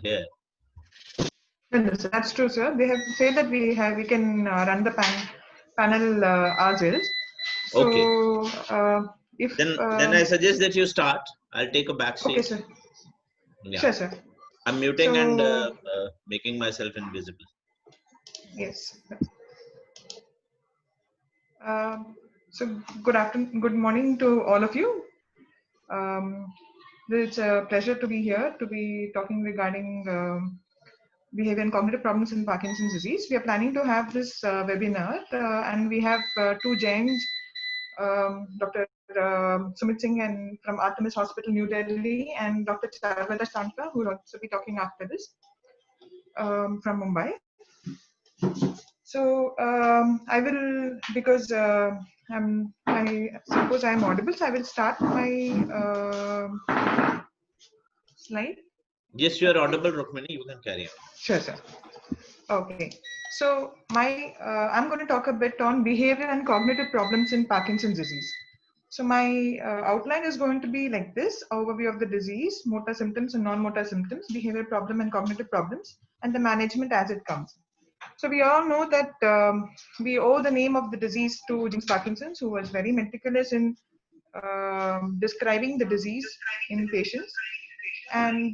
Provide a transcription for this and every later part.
here. No, sir, that's true, sir. They have said that we can run the panel ourselves. So Okay. if Then I suggest that you start. I'll take a back okay, seat. sir. Yeah. Sure, sir. I'm muting and So making myself invisible. yes. So good morning to all of you. Um, it's a pleasure to be here to be talking regarding behavior and cognitive problems in Parkinson's disease. We are planning to have this webinar and we have two Jains, Dr. Sumit Singh and from Artemis Hospital, New Delhi, and Dr. Charvata Shankar, who will also be talking after this from Mumbai. So I will, because I suppose I am audible, so I will start my slide. Yes, you are audible, Rukmini. You can carry on. Sure, sir. Okay. So I'm going to talk a bit on behavior and cognitive problems in Parkinson's disease. So my outline is going to be like this: overview of the disease, motor symptoms and non-motor symptoms, behavior problem and cognitive problems, and the management as it comes. So we all know that we owe the name of the disease to James Parkinson, who was very meticulous in describing the disease in patients. And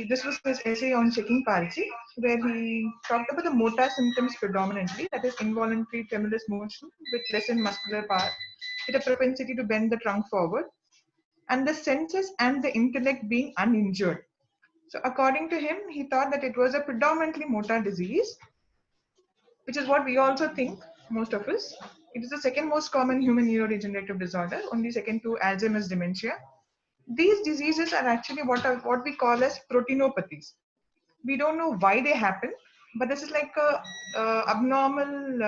this was his essay on checking palsy, where he talked about the motor symptoms predominantly, that is involuntary tremulous motion with lessened muscular power, with a propensity to bend the trunk forward, and the senses and the intellect being uninjured. So according to him, he thought that it was a predominantly motor disease, which is what we also think, most of us. It is the second most common human neurodegenerative disorder, only second to Alzheimer's dementia. These diseases are actually what we call as proteinopathies. We don't know why they happen, but this is like a abnormal,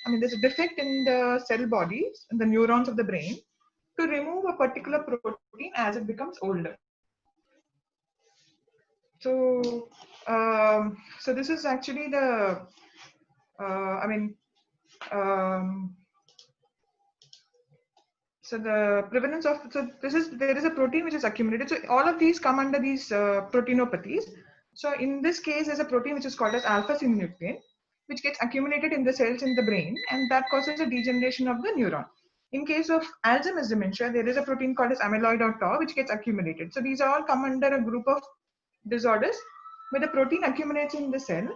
there's a defect in the cell bodies, in the neurons of the brain, to remove a particular protein as it becomes older. So, so this is actually the, so the prevalence of, so there is a protein which is accumulated. So all of these come under these proteinopathies. So in this case, there's a protein which is called as alpha-synuclein, which gets accumulated in the cells in the brain, and that causes a degeneration of the neuron. In case of Alzheimer's dementia, there is a protein called as amyloid or tau, which gets accumulated. So these all come under a group of disorders where the protein accumulates in the cell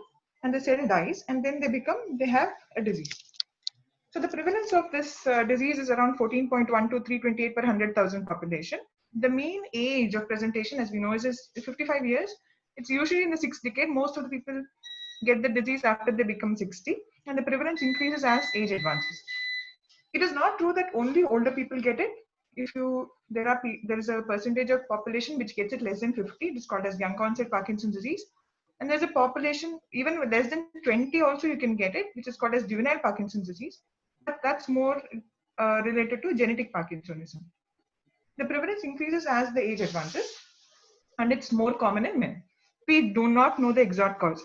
and the cell dies, and then they have a disease. So the prevalence of this disease is around 14.1 to 328 per 100,000 population. The mean age of presentation, as we know, is 55 years. It's usually in the sixth decade. Most of the people get the disease after they become 60, and the prevalence increases as age advances. It is not true that only older people get it. There is a percentage of population which gets it less than 50. It is called as young onset Parkinson's disease. And there's a population even with less than 20 also you can get it, which is called as juvenile Parkinson's disease. But that's more related to genetic Parkinsonism. The prevalence increases as the age advances, and it's more common in men. We do not know the exact cause.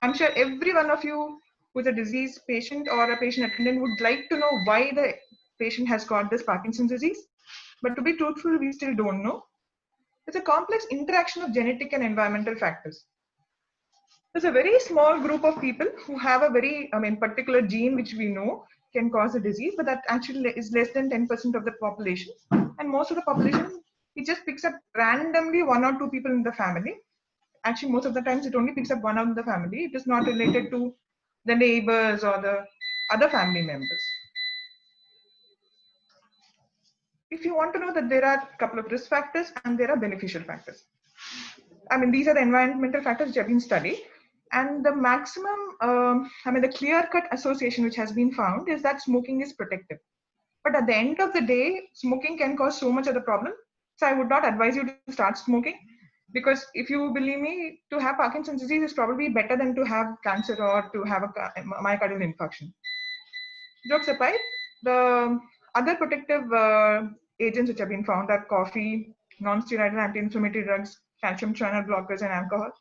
I'm sure every one of you who's a disease patient or a patient attendant would like to know why the patient has got this Parkinson's disease. But to be truthful, we still don't know. It's a complex interaction of genetic and environmental factors. There's a very small group of people who have a very, particular gene which we know can cause a disease, but that actually is less than 10% of the population. And most of the population, it just picks up randomly one or two people in the family. Actually, most of the times it only picks up one out of the family. It is not related to the neighbors or the other family members. If you want to know that there are a couple of risk factors and there are beneficial factors. These are the environmental factors which have been studied. And the maximum, the clear-cut association which has been found is that smoking is protective. But at the end of the day, smoking can cause so much of the problem. So I would not advise you to start smoking, because if you believe me, to have Parkinson's disease is probably better than to have cancer or to have a myocardial infarction. Jokes aside, the other protective agents which have been found are coffee, non-steroidal anti-inflammatory drugs, calcium channel blockers, and alcohol.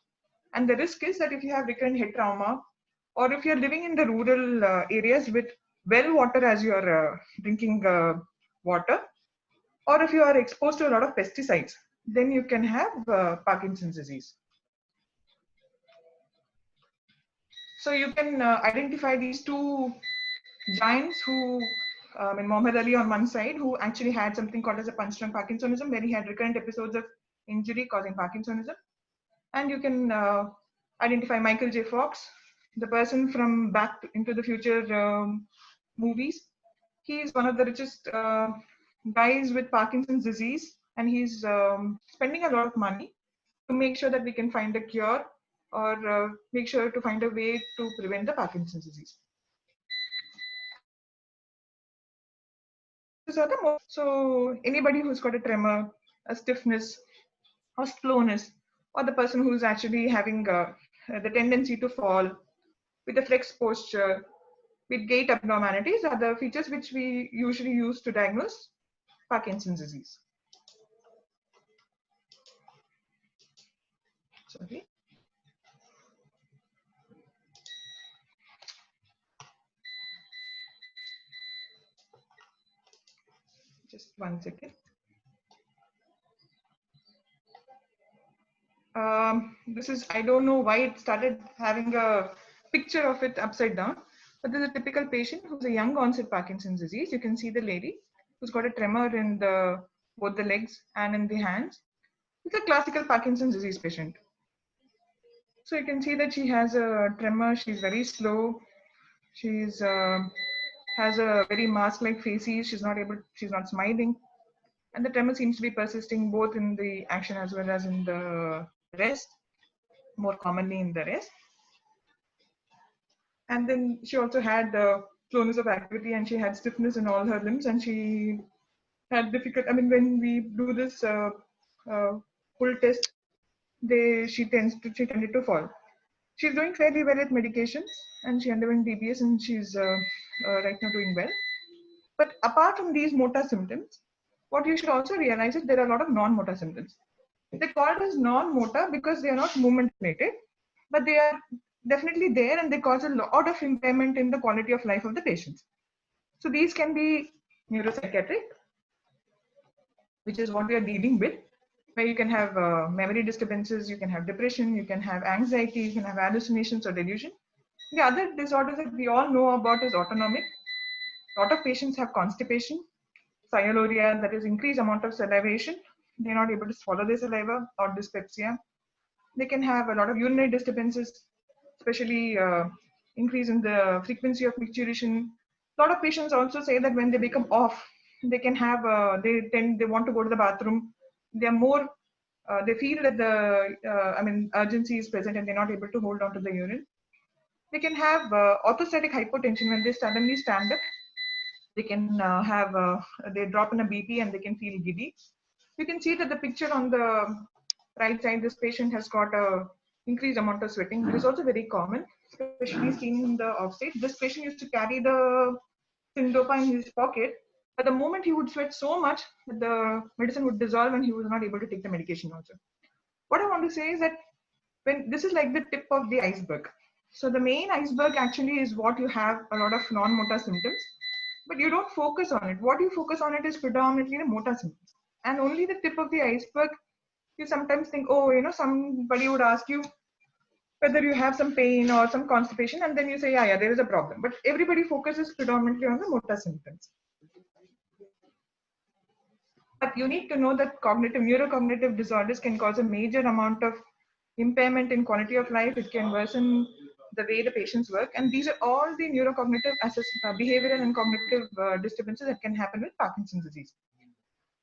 And the risk is that if you have recurrent head trauma, or if you're living in the rural areas with well water as your drinking water, or if you are exposed to a lot of pesticides, then you can have Parkinson's disease. So you can identify these two giants who, Muhammad Ali on one side, who actually had something called as a punch-drunk Parkinsonism, where he had recurrent episodes of injury causing Parkinsonism. And you can identify Michael J. Fox, the person from Back into the Future movies. He is one of the richest guys with Parkinson's disease, and he's spending a lot of money to make sure that we can find a cure or make sure to find a way to prevent the Parkinson's disease. So anybody who's got a tremor, a stiffness, or slowness, or the person who's actually having the tendency to fall with a flexed posture, with gait abnormalities, are the features which we usually use to diagnose Parkinson's disease. Sorry. Just 1 second. This is, I don't know why it started having a picture of it upside down, but this is a typical patient who's a young onset Parkinson's disease. You can see the lady who's got a tremor in both the legs and in the hands. It's a classical Parkinson's disease patient. So you can see that she has a tremor. She's very slow. She's has a very mask-like faces. She's not smiling. And the tremor seems to be persisting both in the action as well as in the rest, more commonly in the rest. And then she also had slowness of activity, and she had stiffness in all her limbs, and she had difficult, when we do this full test, she tended to fall. She's doing fairly well with medications, and she underwent DBS, and she's right now doing well. But apart from these motor symptoms, what you should also realize is there are a lot of non-motor symptoms. They're called as non-motor because they are not movement related, but they are definitely there, and they cause a lot of impairment in the quality of life of the patients. So these can be neuropsychiatric, which is what we are dealing with, where you can have memory disturbances, you can have depression, you can have anxiety, you can have hallucinations or delusion. The other disorders that we all know about is autonomic. A lot of patients have constipation, cyanoria, that is increased amount of salivation. They're not able to swallow their saliva, or dyspepsia. They can have a lot of urinary disturbances, especially increase in the frequency of micturition. A lot of patients also say that when they become off, they can have, they want to go to the bathroom. They are more, they feel that the, urgency is present, and they're not able to hold on to the urine. They can have orthostatic hypotension when they suddenly stand up. They can they drop in a BP, and they can feel giddy. You can see that the picture on the right side, this patient has got a increased amount of sweating. It is also very common, especially seen in the offstate. This patient used to carry the Syndopa in his pocket. At the moment, he would sweat so much that the medicine would dissolve, and he was not able to take the medication also. What I want to say is that when this is like the tip of the iceberg. So the main iceberg actually is what you have a lot of non-motor symptoms, but you don't focus on it. What you focus on it is predominantly the motor symptoms, and only the tip of the iceberg. You sometimes think, oh, somebody would ask you whether you have some pain or some constipation, and then you say, yeah, there is a problem. But everybody focuses predominantly on the motor symptoms. But you need to know that neurocognitive disorders can cause a major amount of impairment in quality of life. It can worsen the way the patients work. And these are all the neurocognitive behavioral and cognitive disturbances that can happen with Parkinson's disease.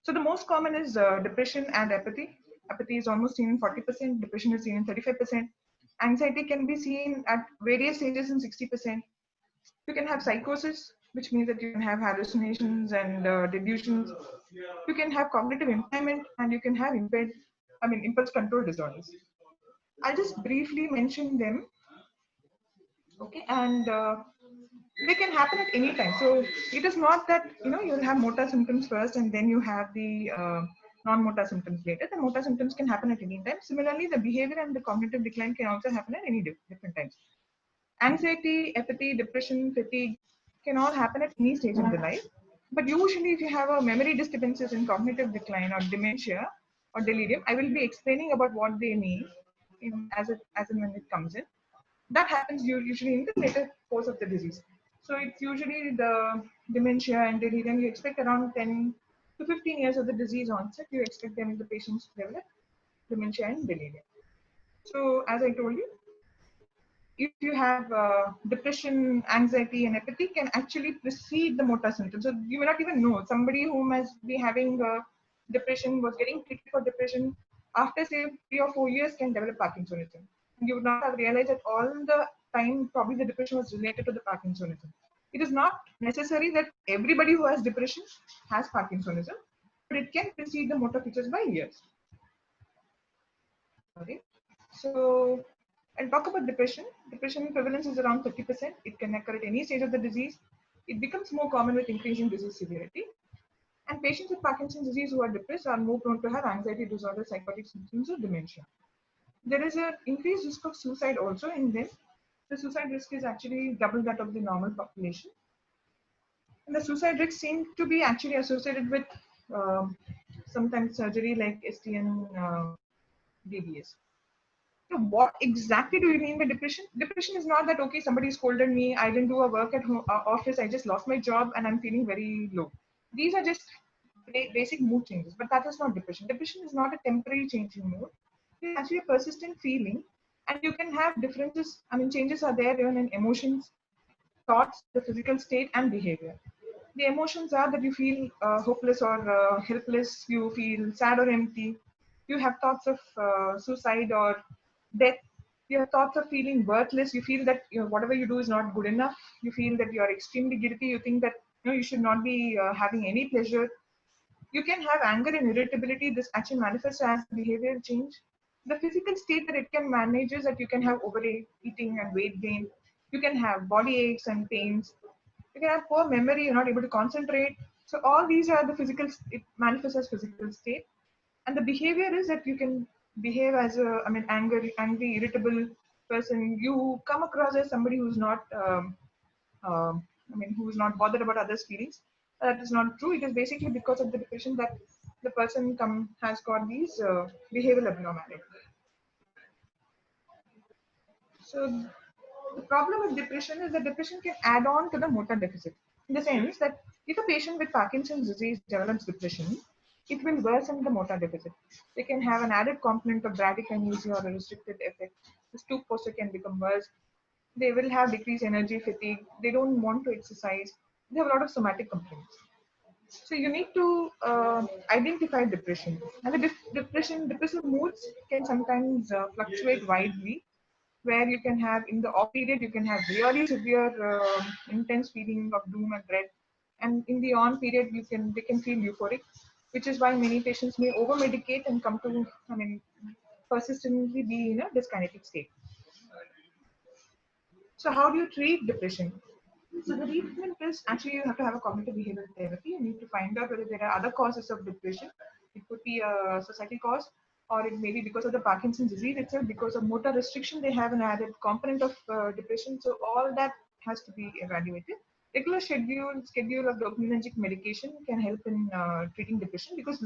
So the most common is depression and apathy. Apathy is almost seen in 40%, depression is seen in 35%. Anxiety can be seen at various stages in 60%. You can have psychosis, which means that you can have hallucinations and delusions. You can have cognitive impairment, and you can have impulse control disorders. I'll just briefly mention them. Okay, and they can happen at any time. So it is not that you'll have motor symptoms first, and then you have the non-motor symptoms later. The motor symptoms can happen at any time. Similarly, the behavior and the cognitive decline can also happen at any different times. Anxiety, apathy, depression, fatigue can all happen at any stage in the life. But usually, if you have a memory disturbances and cognitive decline or dementia, or delirium. I will be explaining about what they mean as and when it comes in. That happens usually in the later course of the disease. So it's usually the dementia and delirium. You expect around 10 to 15 years of the disease onset. You expect them, the patients, to develop dementia and delirium. So as I told you, if you have depression, anxiety, and apathy can actually precede the motor symptoms. So you may not even know somebody who must be having depression was getting treated for depression after say 3 or 4 years can develop Parkinsonism. And you would not have realized that all the time probably the depression was related to the Parkinsonism. It is not necessary that everybody who has depression has Parkinsonism, but it can precede the motor features by years. Okay. So I'll talk about depression. Depression prevalence is around 30%. It can occur at any stage of the disease. It becomes more common with increasing disease severity. And patients with Parkinson's disease who are depressed are more prone to have anxiety disorder, psychotic symptoms, or dementia. There is an increased risk of suicide also in them. The suicide risk is actually double that of the normal population. And the suicide risk seems to be actually associated with sometimes surgery like STN DBS. So what exactly do you mean by depression? Depression is not that, okay, somebody scolded me, I didn't do a work at home, office, I just lost my job and I'm feeling very low. These are just basic mood changes, but that is not depression. Depression is not a temporary change in mood. It's actually a persistent feeling, and you can have differences. I mean, changes are there even in emotions, thoughts, the physical state, and behavior. The emotions are that you feel hopeless or helpless, you feel sad or empty, you have thoughts of suicide or death, you have thoughts of feeling worthless, you feel that whatever you do is not good enough, you feel that you are extremely guilty, you think that you should not be having any pleasure. You can have anger and irritability. This actually manifests as behavioral change. The physical state that it can manage is that you can have overeating and weight gain. You can have body aches and pains. You can have poor memory. You're not able to concentrate. So all these are the physical. It manifests as physical state, and the behavior is that you can behave as a, I mean, angry, irritable person. You come across as somebody who's not I mean, who is not bothered about others' feelings. That is not true. It is basically because of the depression that the person has got these behavioral abnormalities. So the problem with depression is that depression can add on to the motor deficit, in the sense that if a patient with Parkinson's disease develops depression, it will worsen the motor deficit. They can have an added component of bradykinesia or a restricted effect. The stoop posture can become worse. They will have decreased energy, fatigue. They don't want to exercise. They have a lot of somatic complaints. So you need to identify depression. And the depressive moods can sometimes fluctuate widely, where you can have in the off period, you can have really severe, intense feeling of doom and dread. And in the on period, they can feel euphoric, which is why many patients may over medicate and come to, I mean, persistently be in a dyskinetic state. So how do you treat depression? So the treatment is actually you have to have a cognitive behavioral therapy. You need to find out whether there are other causes of depression. It could be a societal cause, or it may be because of the Parkinson's disease itself, because of motor restriction, they have an added component of depression. So all that has to be evaluated. Regular schedule of dopaminergic medication can help in treating depression, because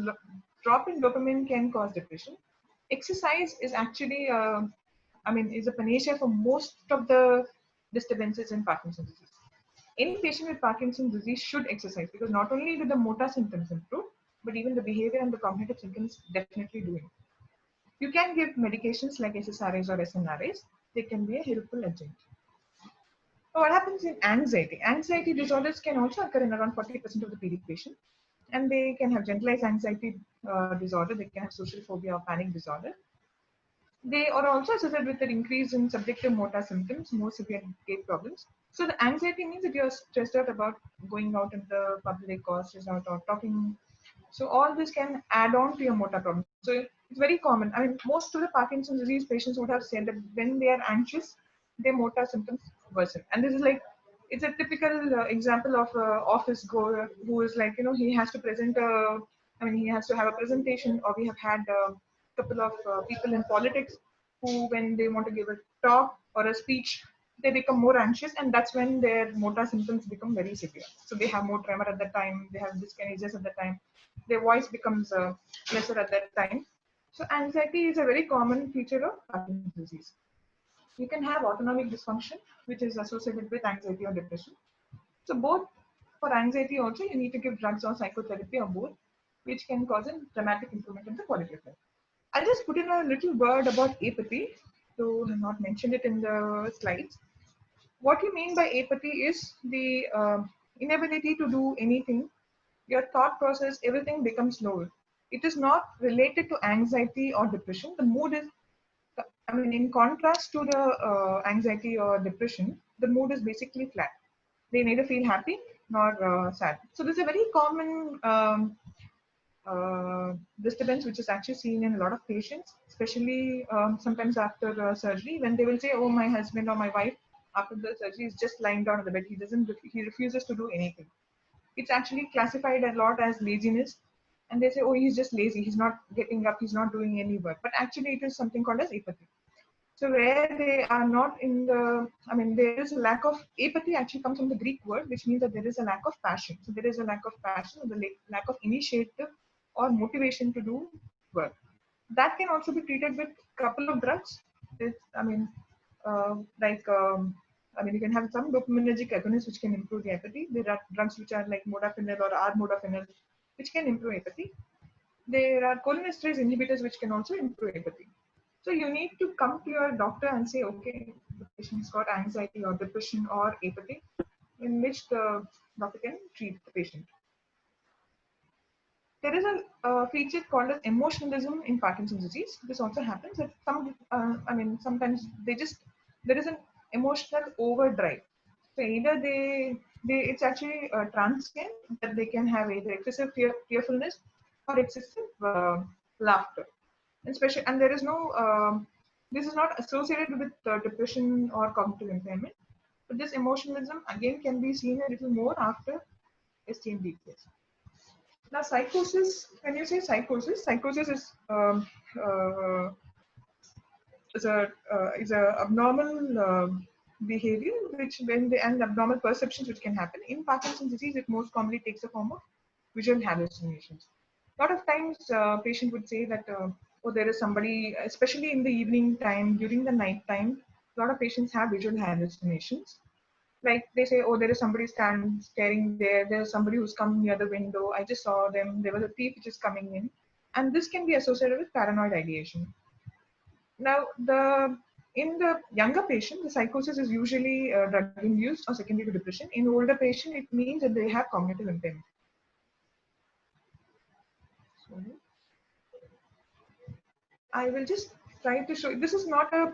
drop in dopamine can cause depression. Exercise is actually, I mean, is a panacea for most of the disturbances in Parkinson's disease. Any patient with Parkinson's disease should exercise, because not only do the motor symptoms improve, but even the behavior and the cognitive symptoms definitely do improve. You can give medications like SSRIs or SNRIs. They can be a helpful agent. So what happens in anxiety? Anxiety disorders can also occur in around 40% of the PD patients, and they can have generalized anxiety disorder. They can have social phobia or panic disorder. They are also associated with an increase in subjective motor symptoms, more severe gait problems. So the anxiety means that you're stressed out about going out in the public, or stressed out or talking. So all this can add on to your motor problems. So it's very common. I mean, most of the Parkinson's disease patients would have said that when they are anxious, their motor symptoms worsen. And this is like, it's a typical example of an office goer who is like, he has to present he has to have a presentation, or we have had couple of people in politics who, when they want to give a talk or a speech, they become more anxious, and that's when their motor symptoms become very severe. So they have more tremor at that time, they have dyskinesias at that time, their voice becomes lesser at that time. So anxiety is a very common feature of Parkinson's disease. You can have autonomic dysfunction, which is associated with anxiety or depression. So both for anxiety also, you need to give drugs or psychotherapy or both, which can cause a dramatic improvement in the quality of life. I'll just put in a little word about apathy, though I have not mentioned it in the slides. What you mean by apathy is the inability to do anything. Your thought process, everything becomes lower. It is not related to anxiety or depression. The mood is, I mean, in contrast to the anxiety or depression, the mood is basically flat. They neither feel happy nor sad. So this is a very common disturbance which is actually seen in a lot of patients, especially sometimes after surgery, when they will say, "Oh, my husband or my wife after the surgery is just lying down on the bed. He refuses to do anything." It's actually classified a lot as laziness, and they say, "Oh, he's just lazy. He's not getting up. He's not doing any work." But actually, it is something called as apathy. So where they are not in the, I mean, there is a lack of apathy actually comes from the Greek word, which means that there is a lack of passion. So there is a lack of passion, or the lack of initiative or motivation to do work. That can also be treated with a couple of drugs. It's, I mean, like, I mean, you can have some dopaminergic agonists which can improve the apathy. There are drugs which are like modafinil or R-modafinil, which can improve apathy. There are cholinesterase inhibitors which can also improve apathy. So you need to come to your doctor and say, okay, the patient's got anxiety or depression or apathy, in which the doctor can treat the patient. There is a feature called as emotionalism in Parkinson's disease. This also happens that I mean, sometimes there is an emotional overdrive. So either it's actually transient, that they can have either excessive fearfulness or excessive laughter. And there is no, this is not associated with depression or cognitive impairment, but this emotionalism again can be seen a little more after STMD case. Now, psychosis, when you say psychosis, psychosis uh, is a abnormal behavior which and abnormal perceptions which can happen. In Parkinson's disease, it most commonly takes the form of visual hallucinations. A lot of times, patient would say that, oh, there is somebody, especially in the evening time, during the night time, a lot of patients have visual hallucinations. Like they say, oh, there is somebody staring there. There's somebody who's come near the window. I just saw them. There was a thief which is coming in, and this can be associated with paranoid ideation. Now, in the younger patient, the psychosis is usually drug-induced or secondary to depression. In older patient, it means that they have cognitive impairment. So, I will just try to show. This is not a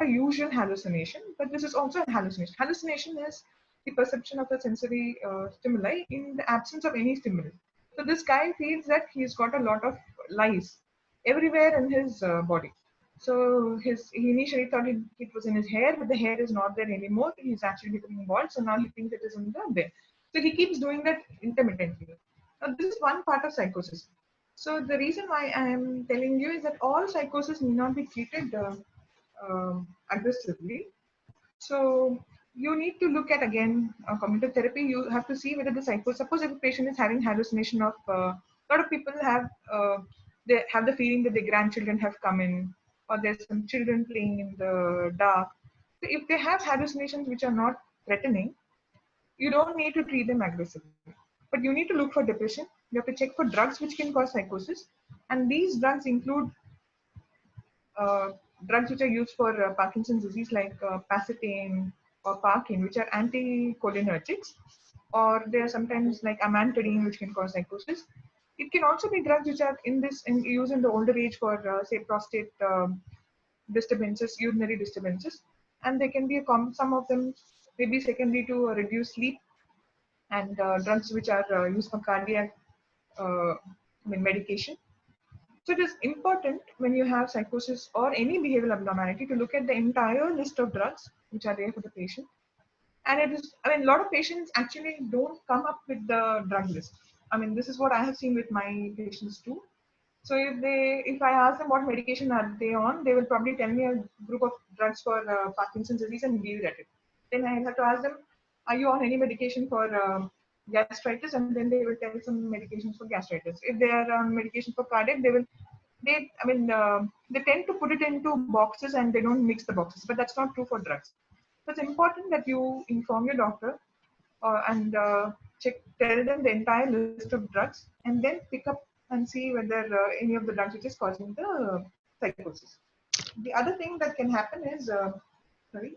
usual hallucination, but this is also a hallucination. Hallucination is the perception of a sensory stimuli in the absence of any stimulus. So this guy feels that he's got a lot of lice everywhere in his body. So he initially thought it was in his hair, but the hair is not there anymore. He's actually becoming bald, so now he thinks it is in the bed. So he keeps doing that intermittently. Now this is one part of psychosis. So the reason why I am telling you is that all psychosis need not be treated aggressively. So you need to look at again cognitive therapy. You have to see whether the psychosis. Suppose if a patient is having hallucination of, a lot of people have they have the feeling that their grandchildren have come in, or there's some children playing in the dark. So if they have hallucinations which are not threatening, you don't need to treat them aggressively. But you need to look for depression. You have to check for drugs which can cause psychosis. And these drugs include uh, drugs which are used for Parkinson's disease, like pacitane or Parkin, which are anticholinergics, or they are sometimes like amantadine, which can cause psychosis. It can also be drugs which are used in the older age for, say, prostate disturbances, urinary disturbances, and they can be some of them may be secondary to reduce sleep, and drugs which are used for cardiac medication. So it is important when you have psychosis or any behavioral abnormality to look at the entire list of drugs which are there for the patient. And it is, I mean, a lot of patients actually don't come up with the drug list. I mean, this is what I have seen with my patients too. So if I ask them what medication are they on, they will probably tell me a group of drugs for Parkinson's disease and leave it at it. Then I have to ask them, are you on any medication for gastritis? And then they will tell some medications for gastritis. If they are on medication for cardiac, they will they tend to put it into boxes and they don't mix the boxes, but that's not true for drugs. So it's important that you inform your doctor and tell them the entire list of drugs, and then pick up and see whether any of the drugs which is causing the psychosis. The other thing that can happen is, you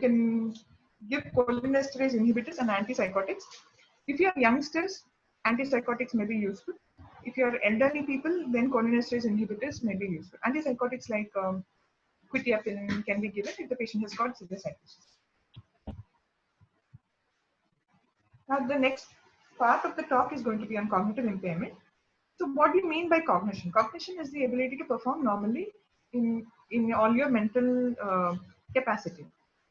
can give cholinesterase inhibitors and antipsychotics. If you are youngsters, antipsychotics may be useful. If you are elderly people, then cholinesterase inhibitors may be useful. Antipsychotics like quetiapine can be given if the patient has got severe psychosis. Now, the next part of the talk is going to be on cognitive impairment. So, what do you mean by cognition? Cognition is the ability to perform normally in all your mental capacity.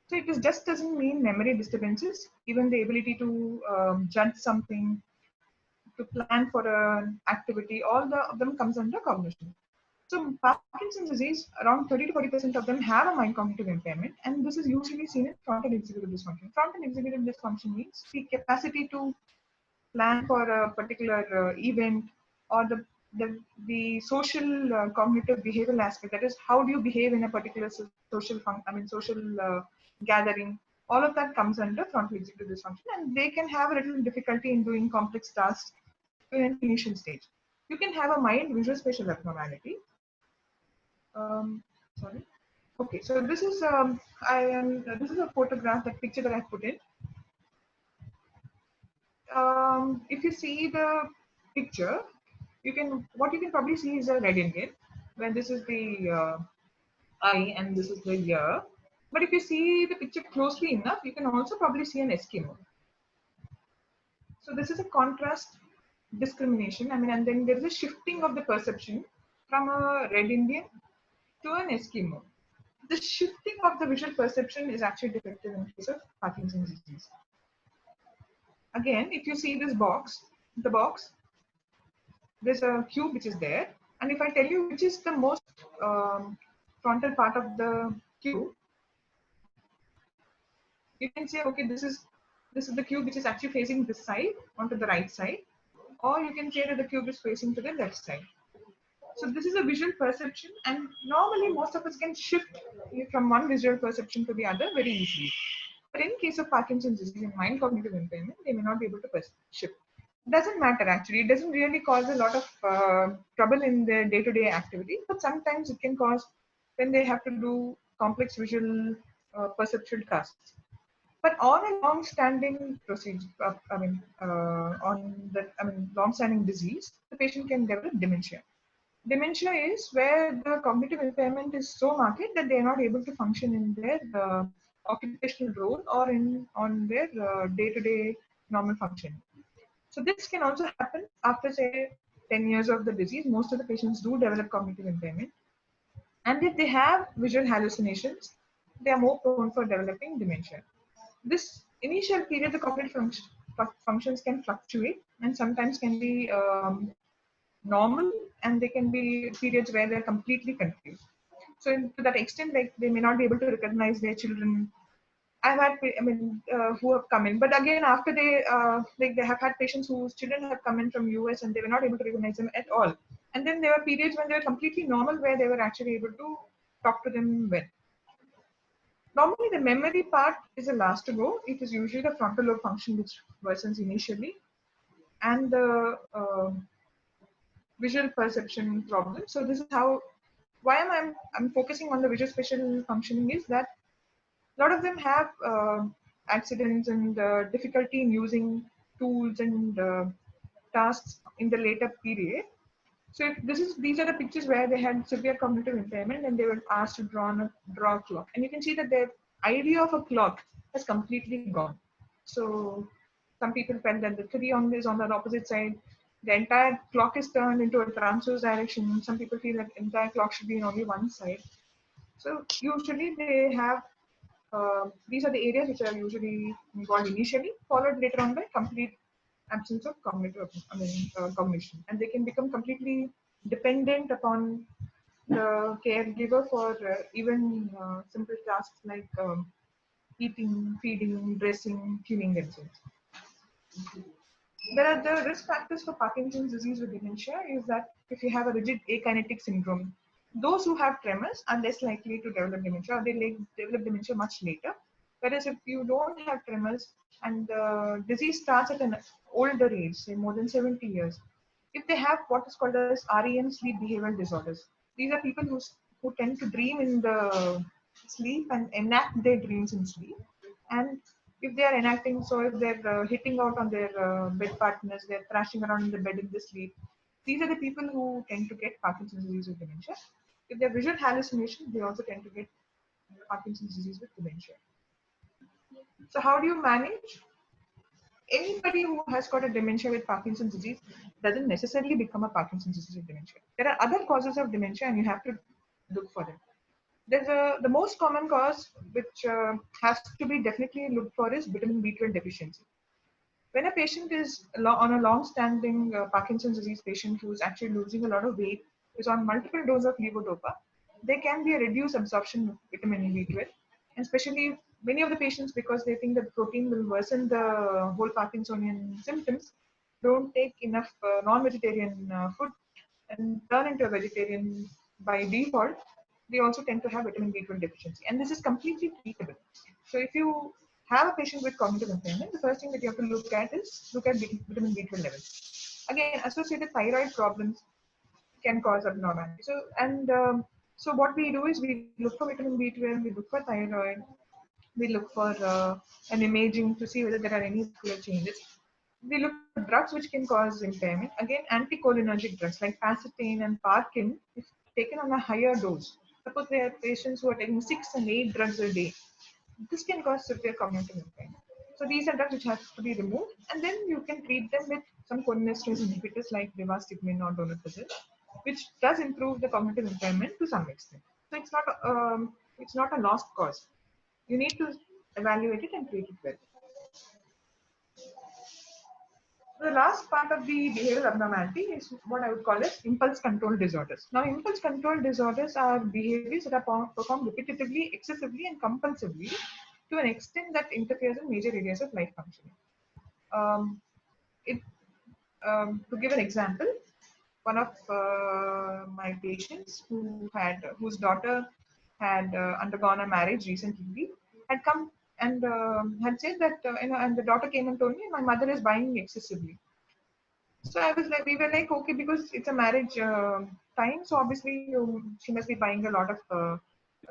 So, it just doesn't mean memory disturbances, even the ability to judge something, to plan for an activity, all of them comes under cognition. So Parkinson's disease, around 30 to 40% of them have a mind cognitive impairment, and this is usually seen in frontal executive dysfunction. Frontal executive dysfunction means the capacity to plan for a particular event, or the social cognitive behavioral aspect. That is, how do you behave in a particular social gathering. All of that comes under frontal executive dysfunction, and they can have a little difficulty in doing complex tasks in an initial stage. You can have a mild visual spatial abnormality. Sorry. Okay, so this is this is a photograph, that picture that I put in. If you see the picture, what you can probably see is a red Indian, where this is the eye and this is the ear. But if you see the picture closely enough, you can also probably see an Eskimo. So this is a contrast discrimination. And then there is a shifting of the perception from a red Indian to an Eskimo. The shifting of the visual perception is actually defective in case of Parkinson's disease. Again, if you see this box, there's a cube which is there. And if I tell you which is the most frontal part of the cube, you can say, okay, this is the cube which is actually facing this side onto the right side, or you can say that the cube is facing to the left side. So this is a visual perception, and normally most of us can shift from one visual perception to the other very easily. But in case of Parkinson's disease and mild cognitive impairment, they may not be able to shift. It doesn't matter actually. It doesn't really cause a lot of trouble in their day-to-day activity, but sometimes it can cause when they have to do complex visual perceptual tasks. But on a long-standing procedure, long-standing disease, the patient can develop dementia. Dementia is where the cognitive impairment is so marked that they are not able to function in their occupational role or on their day-to-day normal function. So this can also happen after, say, 10 years of the disease. Most of the patients do develop cognitive impairment. And if they have visual hallucinations, they are more prone for developing dementia. This initial period, the cognitive functions can fluctuate and sometimes can be normal, and there can be periods where they're completely confused. So to that extent, like, they may not be able to recognize their children. I've had, who have come in, but again, after they have had patients whose children have come in from US and they were not able to recognize them at all. And then there were periods when they were completely normal, where they were actually able to talk to them well. Normally, the memory part is the last to go. It is usually the frontal lobe function which worsens initially, and the visual perception problem. So this is why I'm focusing on the visual spatial functioning is that a lot of them have accidents and difficulty in using tools and tasks in the later period. So these are the pictures where they had severe cognitive impairment and they were asked to draw a clock. And you can see that their idea of a clock has completely gone. So some people felt that the 3 is on the opposite side. The entire clock is turned into a transverse direction. Some people feel that the entire clock should be in only one side. So usually they have, these are the areas which are usually involved initially, followed later on by complete absence of cognition, and they can become completely dependent upon the caregiver for even simple tasks like eating, feeding, dressing, cleaning themselves. There are the risk factors for Parkinson's disease with dementia is that if you have a rigid akinetic syndrome, those who have tremors are less likely to develop dementia, or they develop dementia much later. Whereas if you don't have tremors and the disease starts at an older age, say more than 70 years, if they have what is called as REM sleep behavioral disorders, these are people who tend to dream in the sleep and enact their dreams in sleep. And if they are enacting, so if they're hitting out on their bed partners, they're thrashing around in the bed in the sleep, these are the people who tend to get Parkinson's disease with dementia. If they're visual hallucination, they also tend to get Parkinson's disease with dementia. So how do you manage? Anybody who has got a dementia with Parkinson's disease doesn't necessarily become a Parkinson's disease with dementia. There are other causes of dementia and you have to look for them. The most common cause which has to be definitely looked for is vitamin B12 deficiency. When a patient is on a long-standing Parkinson's disease patient who is actually losing a lot of weight, is on multiple doses of levodopa, there can be a reduced absorption of vitamin B12. And especially many of the patients, because they think that protein will worsen the whole Parkinsonian symptoms, don't take enough non-vegetarian food and turn into a vegetarian by default. They also tend to have vitamin B12 deficiency. And this is completely treatable. So if you have a patient with cognitive impairment, the first thing that you have to look at is look at vitamin B12 levels. Again, associated thyroid problems can cause abnormality. So what we do is we look for vitamin B12, we look for thyroid, we look for an imaging to see whether there are any vascular changes. We look for drugs which can cause impairment. Again, anticholinergic drugs like Pacitane and Parkin, if taken on a higher dose. Suppose there are patients who are taking 6 and 8 drugs a day. This can cause severe cognitive impairment. So these are drugs which have to be removed, and then you can treat them with some cholinesterase inhibitors like rivastigmine or donepezil, which does improve the cognitive impairment to some extent. So it's not a lost cause. You need to evaluate it and treat it well. The last part of the behavioral abnormality is what I would call as impulse control disorders. Now, impulse control disorders are behaviors that are performed repetitively, excessively, and compulsively to an extent that interferes in major areas of life functioning. Um, it, to give an example, one of my patients whose daughter had undergone a marriage recently had come and had said that and the daughter came and told me my mother is buying excessively. So I was like, we were like, okay, because it's a marriage time, so obviously she must be buying a lot of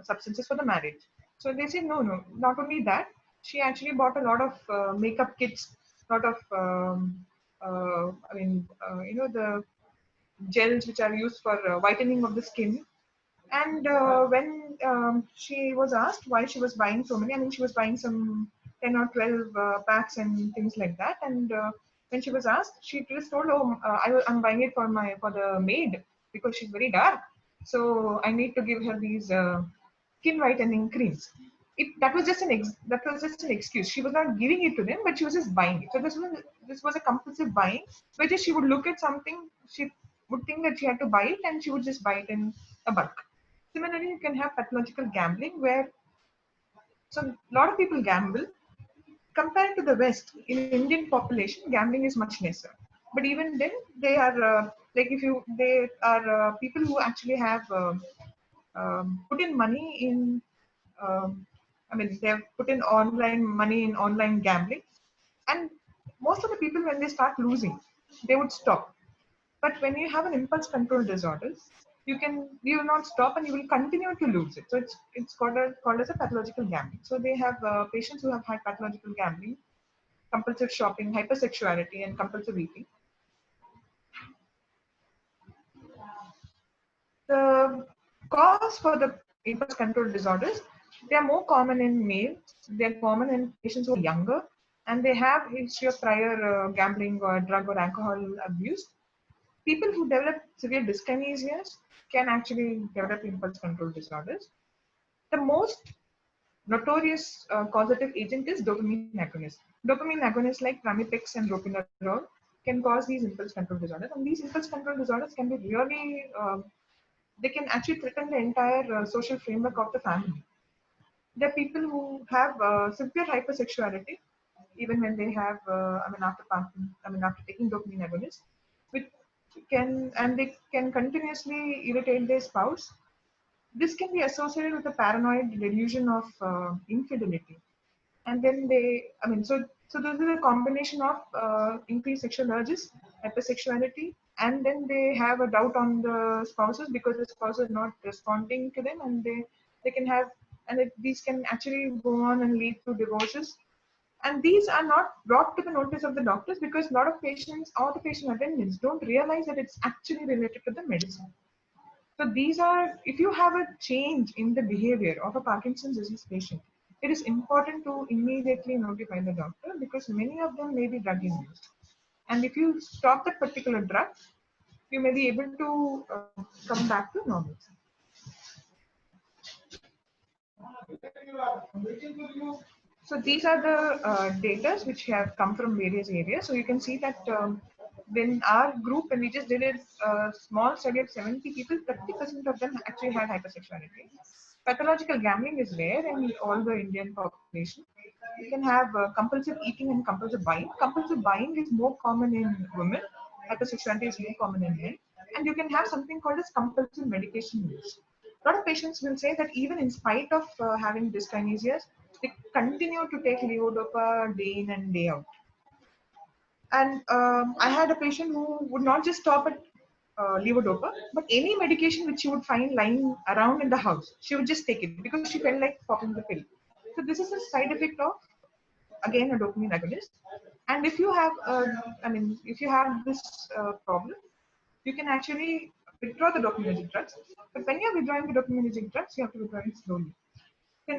substances for the marriage. So they said, no, not only that, she actually bought a lot of makeup kits, lot of, the gels which are used for whitening of the skin. And when she was asked why she was buying so many, I mean, she was buying some 10 or 12 packs and things like that. And when she was asked, she just told, "Oh, I'm buying it for the maid because she's very dark. So I need to give her these skin whitening creams." That was just an excuse. She was not giving it to them, but she was just buying it. So this was a compulsive buying, where just she would look at something, she would think that she had to buy it, and she would just buy it in a bulk. Similarly, you can have pathological gambling where a lot of people gamble. Compared to the West, in Indian population, gambling is much lesser. But even then, they are they are people who actually have put in money in. They have put in online money in online gambling, and most of the people when they start losing, they would stop. But when you have an impulse control disorder, you will not stop and you will continue to lose it. So it's called as a pathological gambling. So they have patients who have had pathological gambling, compulsive shopping, hypersexuality, and compulsive eating. The cause for the impulse control disorders, they are more common in males. They are common in patients who are younger, and they have history of prior gambling or drug or alcohol abuse. People who develop severe dyskinesias can actually develop impulse control disorders. The most notorious causative agent is dopamine agonists. Dopamine agonists like pramipix and ropinirole can cause these impulse control disorders. And these impulse control disorders can be really, they can actually threaten the entire social framework of the family. There are people who have severe hypersexuality. even when they have, after taking dopamine agonists, which they can continuously irritate their spouse. This can be associated with a paranoid delusion of infidelity. And then so this is a combination of increased sexual urges, hypersexuality, and then they have a doubt on the spouses because the spouse is not responding to them, and they can have, these can actually go on and lead to divorces. And these are not brought to the notice of the doctors because a lot of patients or the patient attendants don't realize that it's actually related to the medicine. So these are, if you have a change in the behavior of a Parkinson's disease patient, it is important to immediately notify the doctor because many of them may be drug induced. And if you stop that particular drug, you may be able to come back to normal. So these are the data which have come from various areas. So you can see that when our group, when we just did a small study of 70 people, 30% of them actually had hypersexuality. Pathological gambling is rare in all the Indian population. You can have compulsive eating and compulsive buying. Compulsive buying is more common in women. Hypersexuality is more common in men. And you can have something called as compulsive medication use. A lot of patients will say that even in spite of having dyskinesias, they continue to take levodopa day in and day out. And I had a patient who would not just stop at levodopa, but any medication which she would find lying around in the house, she would just take it because she felt like popping the pill. So this is a side effect of, again, a dopamine agonist. And if you have, if you have this problem, you can actually withdraw the dopaminergic drugs. But when you're withdrawing the dopaminergic drugs, you have to withdraw it slowly.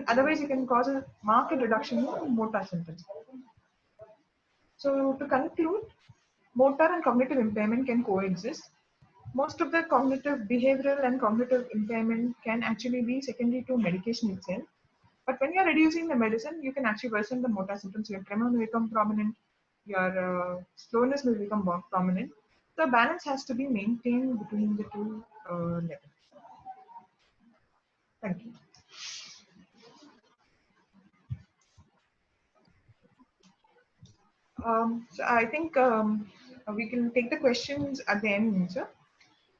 Otherwise, you can cause a marked reduction in motor symptoms. So to conclude, motor and cognitive impairment can coexist. Most of the cognitive, behavioral and cognitive impairment can actually be secondary to medication itself. But when you're reducing the medicine, you can actually worsen the motor symptoms. Your tremor may become prominent, your slowness may become more prominent. The balance has to be maintained between the two levels. Thank you. So I think we can take the questions at the end, sir.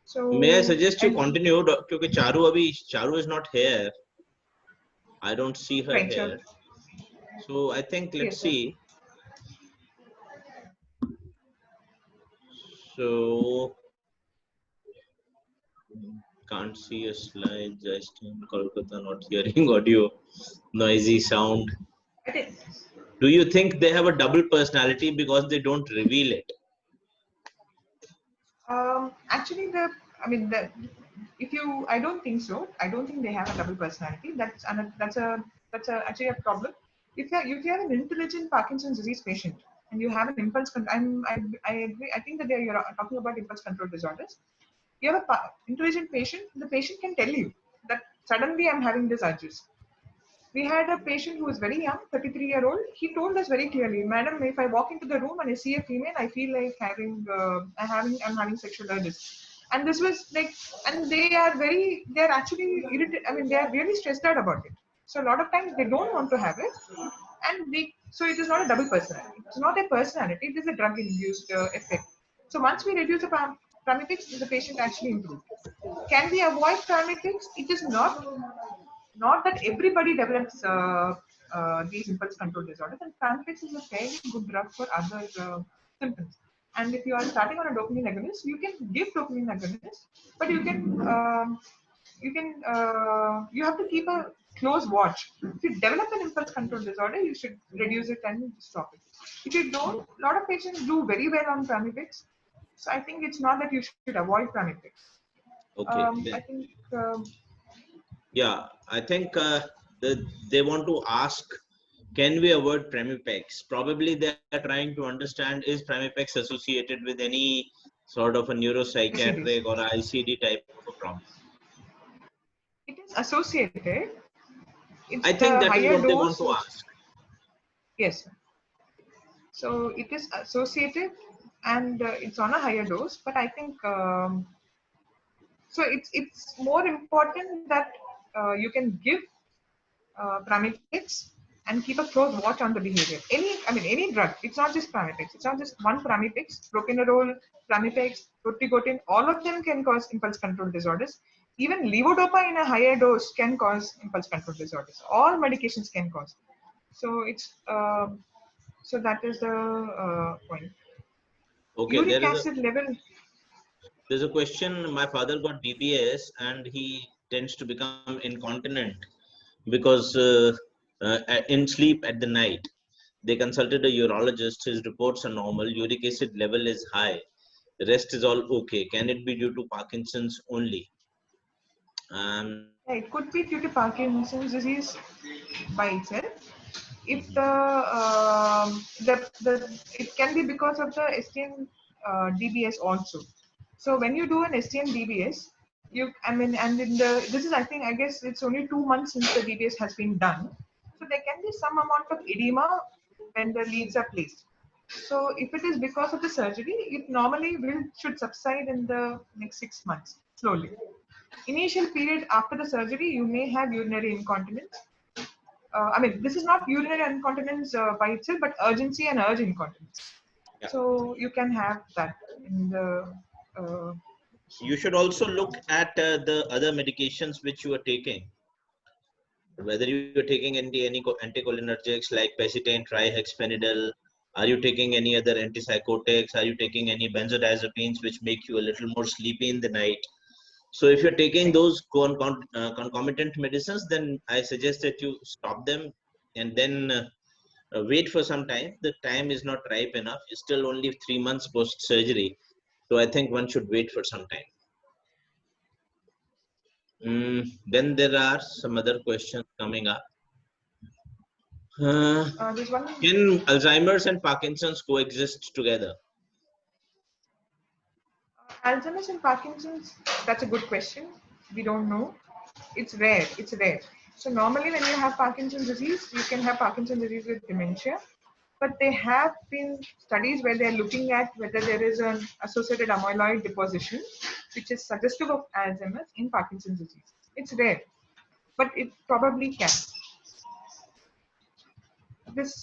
So may I suggest you continue because Charu is not here. I don't see her right, sure. here. So I think let's Yes, sir. see. So can't see a slide. Just in Kolkata, not hearing audio, noisy sound. I think, Do you think they have a double personality because they don't reveal it? actually, I don't think so. I don't think they have a double personality. That's actually a problem. If you have an intelligent Parkinson's disease patient and you have an impulse control, I agree. I think that you're talking about impulse control disorders. You have intelligent patient. The patient can tell you that suddenly I'm having these urges. We had a patient who was very young, 33-year-old. He told us very clearly, "Madam, if I walk into the room and I see a female, I feel like I'm having sexual urges." And this was like, and they're actually irritated. I mean, they are really stressed out about it. So a lot of times they don't want to have it, so it is not a double personality. It's not a personality. It is a drug-induced effect. So once we reduce the pramipix, the patient actually improved. Can we avoid pramipix? It is not that everybody develops these impulse control disorders, and Pramipix is a fairly good drug for other symptoms. And if you are starting on a dopamine agonist, you can give dopamine agonist, but you have to keep a close watch. If you develop an impulse control disorder, you should reduce it and stop it. If you don't, a lot of patients do very well on Pramipix. So I think it's not that you should avoid Pramipix. Okay. I think. Yeah, I think they want to ask, can we avoid Pramipex? Probably they are trying to understand, is Pramipex associated with any sort of a neuropsychiatric or ICD type of a problem? It is associated. It's I think the that is higher what they want dose. to ask. Yes. So it is associated, and it's on a higher dose. But I think so. It's more important that you can give Pramipix, and keep a close watch on the behavior. Any drug. It's not just Pramipix. It's not just one Pramipix. Propranolol, Pramipix, Protigotin, all of them can cause impulse control disorders. Even levodopa in a higher dose can cause impulse control disorders. All medications can cause. So so that is the point. Okay, Uric acid level. there's a question. My father got DBS and he tends to become incontinent because in sleep at the night. They consulted a urologist. His reports are normal. Uric acid level is high. The rest is all okay. Can it be due to Parkinson's only? Um, Yeah, it could be due to Parkinson's disease by itself. If the it can be because of the STM DBS also. So when you do an STM DBS, and in the this is I guess it's only 2 months since the DBS has been done. So there can be some amount of edema when the leads are placed. So if it is because of the surgery, it normally should subside in the next 6 months slowly. Initial period after the surgery, you may have urinary incontinence. This is not urinary incontinence by itself, but urgency and urge incontinence. yeah. So you can have that in the. Uh, You should also look at the other medications which you are taking. Whether you're taking any anticholinergics like pacitane, trihexyphenidyl, are you taking any other antipsychotics? Are you taking any benzodiazepines which make you a little more sleepy in the night? So if you're taking those concomitant medicines, then I suggest that you stop them and then wait for some time. The time is not ripe enough. It's still only 3 months post surgery. So I think one should wait for some time. Then there are some other questions coming up. there's one. Can Alzheimer's and Parkinson's coexist together? Alzheimer's and Parkinson's. That's a good question. We don't know. It's rare. It's rare. So normally, when you have Parkinson's disease, you can have Parkinson's disease with dementia. But there have been studies where they're looking at whether there is an associated amyloid deposition, which is suggestive of Alzheimer's in Parkinson's disease. It's rare, but it probably can. This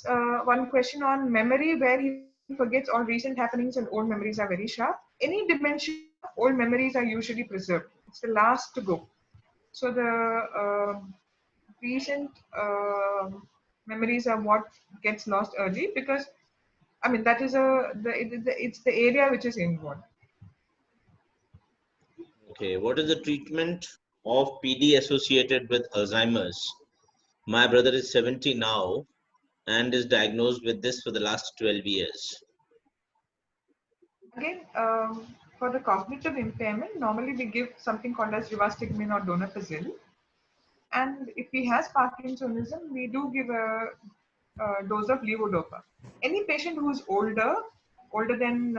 one question on memory, where he forgets all recent happenings and old memories are very sharp. Any dementia, old memories are usually preserved. It's the last to go. So the recent memories are what gets lost early because that is it's the area which is involved. Okay, what is the treatment of PD associated with Alzheimer's? My brother is 70 now and is diagnosed with this for the last 12 years. Again, for the cognitive impairment, normally we give something called as rivastigmine or donepezil. And if he has Parkinsonism, we do give a dose of levodopa. Any patient who is older than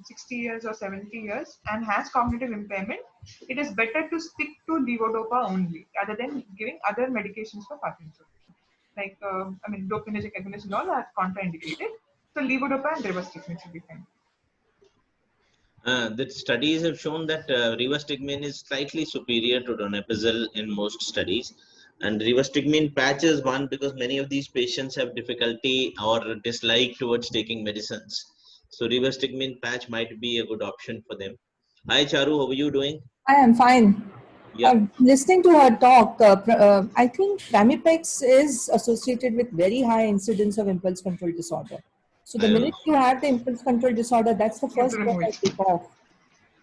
60 years or 70 years and has cognitive impairment, it is better to stick to levodopa only rather than giving other medications for Parkinson. Like, dopaminergic agonists and all are contraindicated. So levodopa and rivastigmine should be fine. The studies have shown that rivastigmine is slightly superior to donepezil in most studies. And rivastigmine patch is one because many of these patients have difficulty or dislike towards taking medicines. So rivastigmine patch might be a good option for them. Hi Charu, how are you doing? I am fine. Yeah. Listening to her talk, I think Pramipex is associated with very high incidence of impulse control disorder. So the minute you have the impulse control disorder, that's the first drug I take off.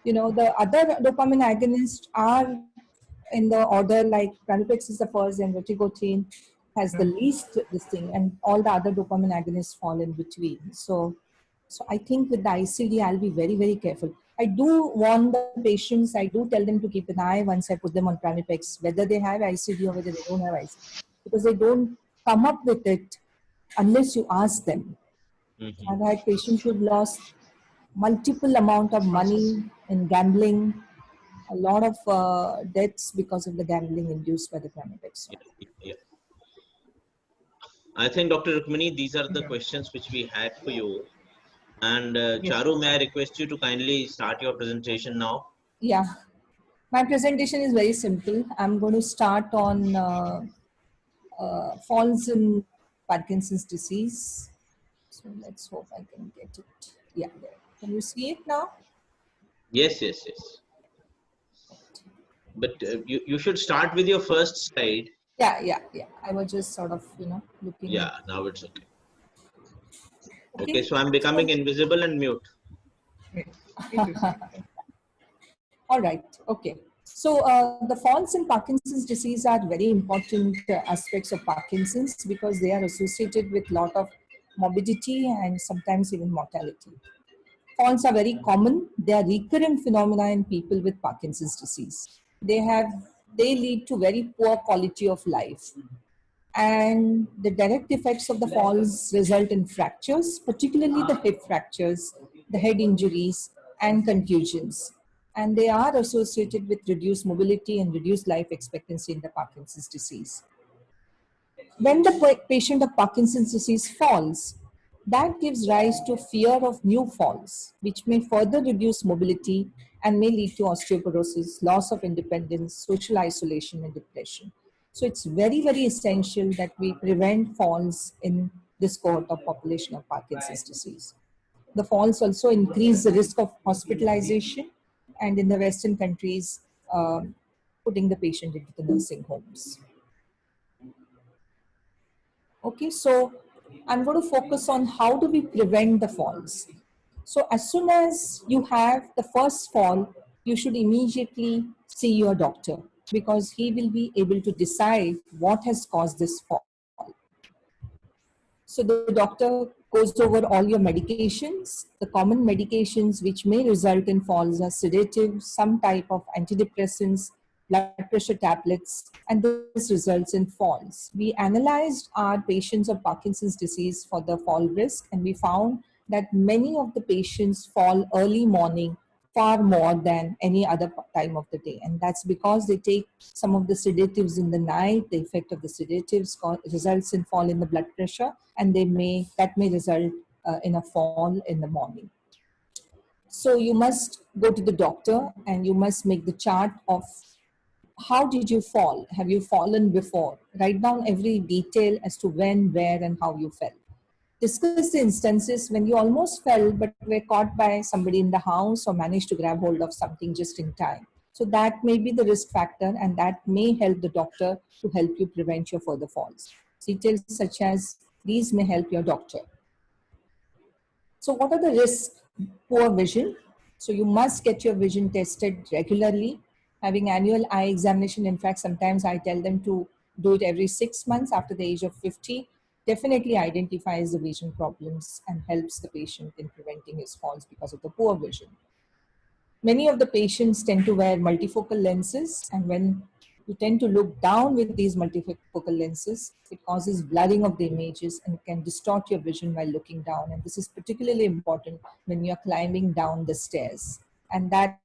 The other dopamine agonists are in the order like Pramipex is the first and Rotigotine has the least this thing, and all the other dopamine agonists fall in between. So I think with the ICD, I'll be very, very careful. I do warn the patients, I do tell them to keep an eye once I put them on Pramipex, whether they have ICD or whether they don't have ICD, because they don't come up with it unless you ask them. I've had patients who've lost multiple amount of money in gambling, a lot of deaths because of the gambling induced by the Pramipex. Yeah. I think Dr. Rukmini, these are the questions which we had for you. And Charu, may I request you to kindly start your presentation now? Yeah, my presentation is very simple. I'm going to start on falls in Parkinson's disease. So let's hope I can get it. Yeah, there. Can you see it now? Yes, yes, yes. But you should start with your first slide. Yeah. I was just sort of, looking. Yeah, now it's okay. Okay, Okay. so I'm becoming So, invisible and mute. Yes, it is fine. all right. Okay. So the falls in Parkinson's disease are very important aspects of Parkinson's because they are associated with lot of morbidity and sometimes even mortality. Falls are very common. They are recurrent phenomena in people with Parkinson's disease. They lead to very poor quality of life. And the direct effects of the falls result in fractures, particularly the hip fractures, the head injuries, and contusions. And they are associated with reduced mobility and reduced life expectancy in the Parkinson's disease. When the patient of Parkinson's disease falls, that gives rise to fear of new falls, which may further reduce mobility and may lead to osteoporosis, loss of independence, social isolation, and depression. So it's very, very essential that we prevent falls in this cohort of population of Parkinson's disease. The falls also increase the risk of hospitalization, and in the Western countries, putting the patient into the nursing homes. Okay, so I'm going to focus on how do we prevent the falls. So as soon as you have the first fall, you should immediately see your doctor because he will be able to decide what has caused this fall. So the doctor goes over all your medications. The common medications which may result in falls are sedatives, some type of antidepressants, blood pressure tablets, and this results in falls. We analyzed our patients of Parkinson's disease for the fall risk, and we found that many of the patients fall early morning far more than any other time of the day. And that's because they take some of the sedatives in the night. The effect of the sedatives results in fall in the blood pressure, and that may result in a fall in the morning. So you must go to the doctor and you must make the chart of how did you fall? Have you fallen before? Write down every detail as to when, where, and how you fell. Discuss the instances when you almost fell but were caught by somebody in the house or managed to grab hold of something just in time. So that may be the risk factor, and that may help the doctor to help you prevent your further falls. Details such as these may help your doctor. So what are the risks? Poor vision. So you must get your vision tested regularly, having annual eye examination. In fact, sometimes I tell them to do it every 6 months after the age of 50. Definitely identifies the vision problems and helps the patient in preventing his falls because of the poor vision. Many of the patients tend to wear multifocal lenses, and when you tend to look down with these multifocal lenses, it causes blurring of the images and can distort your vision while looking down. And this is particularly important when you're climbing down the stairs. And that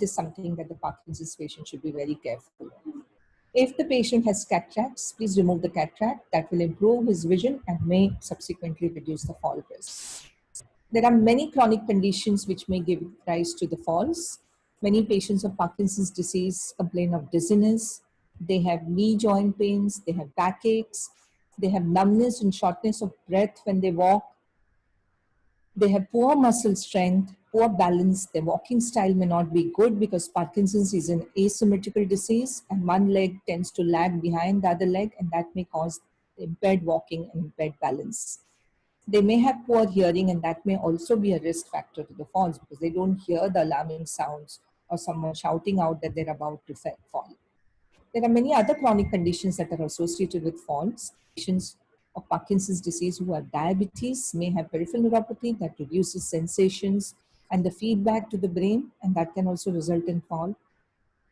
is something that the Parkinson's patient should be very careful. If the patient has cataracts, please remove the cataract. That will improve his vision and may subsequently reduce the fall risk. There are many chronic conditions which may give rise to the falls. Many patients of Parkinson's disease complain of dizziness. They have knee joint pains. They have backaches. They have numbness and shortness of breath when they walk. They have poor muscle strength, poor balance. Their walking style may not be good because Parkinson's is an asymmetrical disease and one leg tends to lag behind the other leg, and that may cause impaired walking and impaired balance. They may have poor hearing, and that may also be a risk factor to the falls because they don't hear the alarming sounds or someone shouting out that they're about to fall. There are many other chronic conditions that are associated with falls. Patients of Parkinson's disease who have diabetes may have peripheral neuropathy that reduces sensations and the feedback to the brain, and that can also result in fall.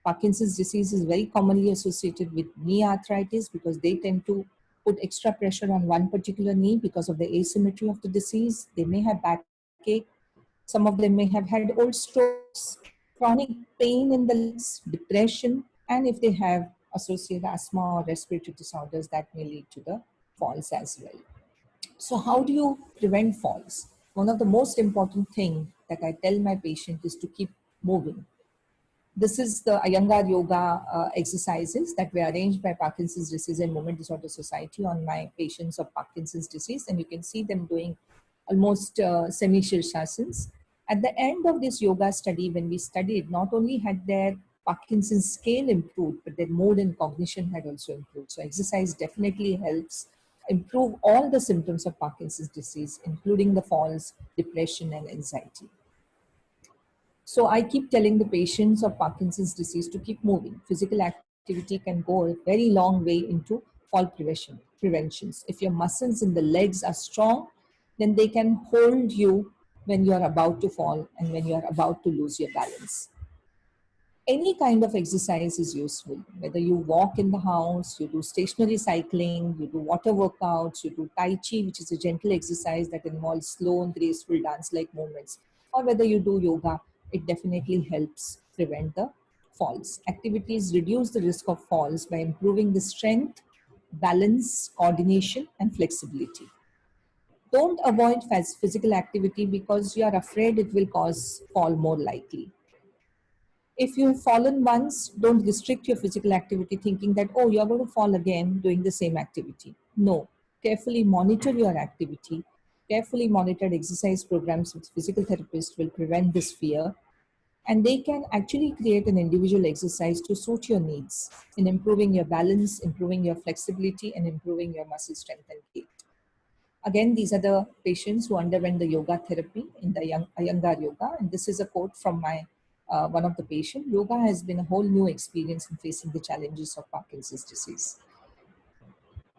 Parkinson's disease is very commonly associated with knee arthritis because they tend to put extra pressure on one particular knee because of the asymmetry of the disease. They may have backache. Some of them may have had old strokes, chronic pain in the legs, depression, and if they have associated asthma or respiratory disorders, that may lead to the falls as well. So how do you prevent falls? One of the most important things that I tell my patient is to keep moving. This is the Iyengar Yoga exercises that were arranged by Parkinson's Disease and Movement Disorder Society on my patients of Parkinson's disease. And you can see them doing almost semi-Shirshasans. At the end of this yoga study, when we studied, not only had their Parkinson's scale improved, but their mood and cognition had also improved. So exercise definitely helps improve all the symptoms of Parkinson's disease, including the falls, depression, and anxiety. So I keep telling the patients of Parkinson's disease to keep moving. Physical activity can go a very long way into fall preventions. If your muscles in the legs are strong, then they can hold you when you're about to fall and when you're about to lose your balance. Any kind of exercise is useful, whether you walk in the house, you do stationary cycling, you do water workouts, you do Tai Chi, which is a gentle exercise that involves slow and graceful dance-like movements, or whether you do yoga, it definitely helps prevent the falls. Activities reduce the risk of falls by improving the strength, balance, coordination, and flexibility. Don't avoid physical activity because you are afraid it will cause fall more likely. If you have fallen once, don't restrict your physical activity thinking that, oh, you're going to fall again doing the same activity. No, carefully monitor your activity. Carefully monitored exercise programs with physical therapists will prevent this fear. And they can actually create an individual exercise to suit your needs in improving your balance, improving your flexibility, and improving your muscle strength and gait. Again, these are the patients who underwent the yoga therapy in the Iyengar Yoga. And this is a quote from my one of the patients. Yoga has been a whole new experience in facing the challenges of Parkinson's disease.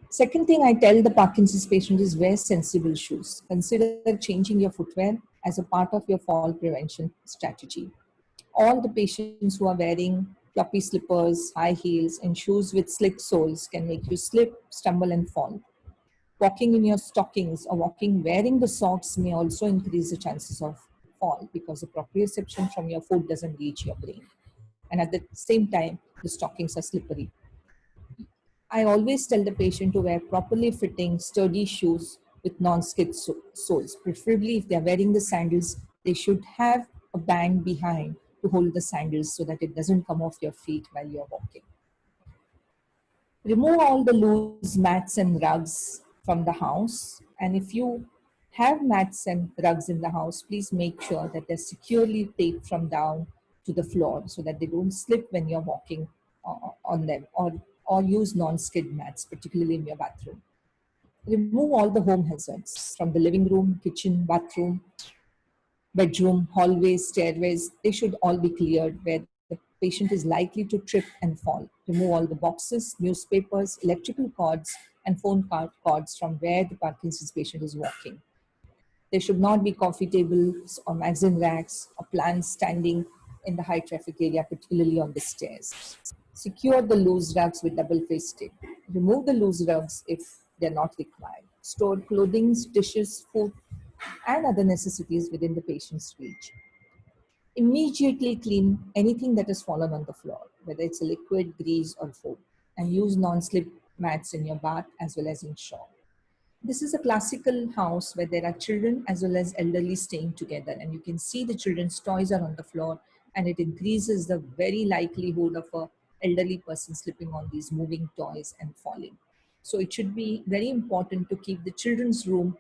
Second thing I tell the Parkinson's patient is wear sensible shoes. Consider changing your footwear as a part of your fall prevention strategy. All the patients who are wearing floppy slippers, high heels, and shoes with slick soles can make you slip, stumble, and fall. Walking in your stockings or walking wearing the socks may also increase the chances of fall because the proprioception from your foot doesn't reach your brain. And at the same time, the stockings are slippery. I always tell the patient to wear properly fitting, sturdy shoes with non-skid soles. Preferably, if they're wearing the sandals, they should have a band behind to hold the sandals so that it doesn't come off your feet while you're walking. Remove all the loose mats and rugs from the house. And if you have mats and rugs in the house, please make sure that they're securely taped from down to the floor so that they don't slip when you're walking on them, or use non-skid mats, particularly in your bathroom. Remove all the home hazards from the living room, kitchen, bathroom, bedroom, hallways, stairways. They should all be cleared where the patient is likely to trip and fall. Remove all the boxes, newspapers, electrical cords, and phone cords from where the Parkinson's patient is walking. There should not be coffee tables or magazine racks or plants standing in the high traffic area, particularly on the stairs. Secure the loose rugs with double-faced tape. Remove the loose rugs if they're not required. Store clothing, dishes, food, and other necessities within the patient's reach. Immediately clean anything that has fallen on the floor, whether it's a liquid, grease, or foam, and use non-slip mats in your bath as well as in shower. This is a classical house where there are children as well as elderly staying together, and you can see the children's toys are on the floor, and it increases the very likelihood of a elderly person slipping on these moving toys and falling. So it should be very important to keep the children's room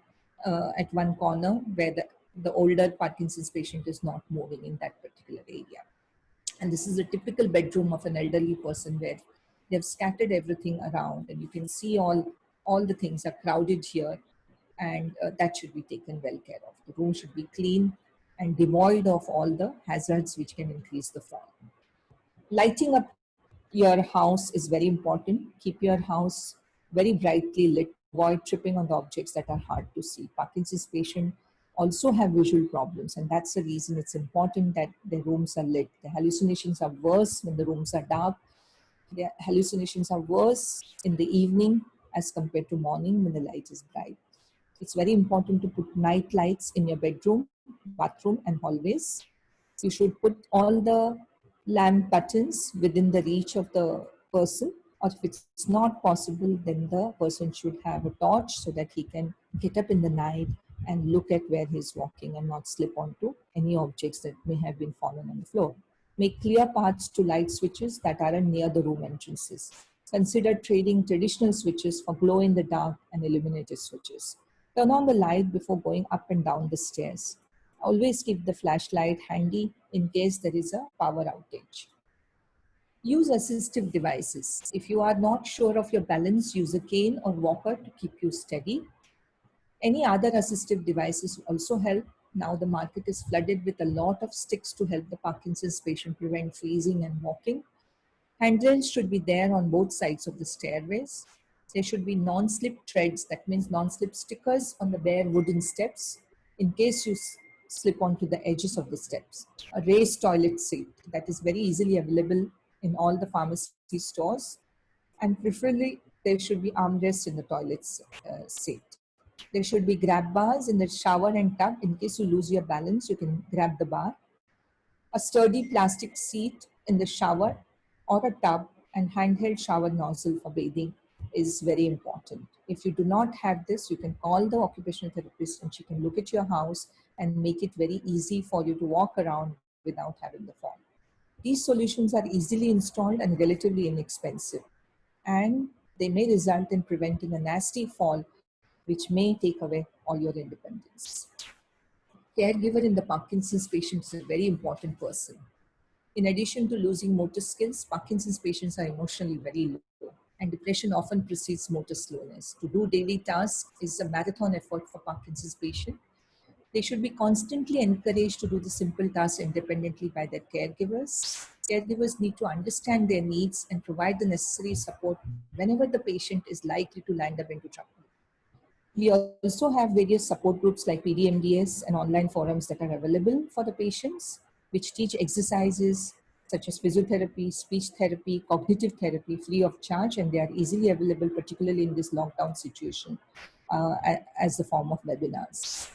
at one corner where the older Parkinson's patient is not moving in that particular area. And this is a typical bedroom of an elderly person where they've scattered everything around, and you can see all the things are crowded here, and that should be taken well care of. The room should be clean and devoid of all the hazards which can increase the fall. Lighting up your house is very important. Keep your house very brightly lit. Avoid tripping on the objects that are hard to see. Parkinson's patients also have visual problems, and that's the reason it's important that their rooms are lit. The hallucinations are worse when the rooms are dark. The hallucinations are worse in the evening as compared to morning when the light is bright. It's very important to put night lights in your bedroom, bathroom, and hallways. You should put all the lamp buttons within the reach of the person, or if it's not possible, then the person should have a torch so that he can get up in the night and look at where he's walking and not slip onto any objects that may have been fallen on the floor. Make clear paths to light switches that aren't near the room entrances. Consider trading traditional switches for glow in the dark and illuminated switches. Turn on the light before going up and down the stairs. Always keep the flashlight handy in case there is a power outage. Use assistive devices. If you are not sure of your balance, use a cane or walker to keep you steady. Any other assistive devices also help. Now the market is flooded with a lot of sticks to help the Parkinson's patient prevent freezing and walking. Handrails should be there on both sides of the stairways. There should be non-slip treads, that means non-slip stickers on the bare wooden steps in case you slip onto the edges of the steps. A raised toilet seat that is very easily available in all the pharmacy stores, and preferably there should be armrests in the toilet seat. There should be grab bars in the shower and tub. In case you lose your balance, you can grab the bar. A sturdy plastic seat in the shower or a tub and handheld shower nozzle for bathing is very important. If you do not have this, you can call the occupational therapist and she can look at your house and make it very easy for you to walk around without having the fall. These solutions are easily installed and relatively inexpensive, and they may result in preventing a nasty fall which may take away all your independence. Caregiver in the Parkinson's patient is a very important person. In addition to losing motor skills, Parkinson's patients are emotionally very low, and depression often precedes motor slowness. To do daily tasks is a marathon effort for Parkinson's patients. They should be constantly encouraged to do the simple tasks independently by their caregivers. Caregivers need to understand their needs and provide the necessary support whenever the patient is likely to land up into trouble. We also have various support groups like PDMDS and online forums that are available for the patients, which teach exercises such as physiotherapy, speech therapy, cognitive therapy free of charge, and they are easily available, particularly in this lockdown situation, as the form of webinars.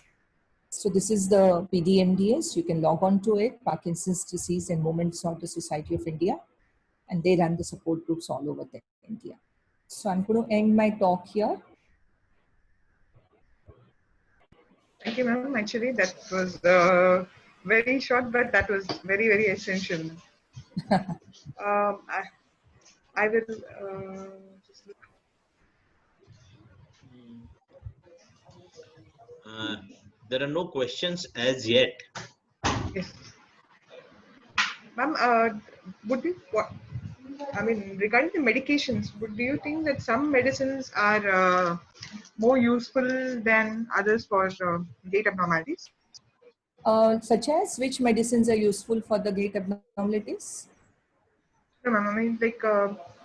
So this is the PDMDS. You can log on to it, Parkinson's Disease and Movement Disorder Society of India, and they run the support groups all over India. So I'm going to end my talk here. Thank you, ma'am. Actually, that was very short, but that was very, very essential. I will just look. There are no questions as yet. Yes, ma'am. Would you what? I mean, regarding the medications, do you think that some medicines are more useful than others for gait abnormalities? Such as which medicines are useful for the gait abnormalities? No, ma'am. I mean, like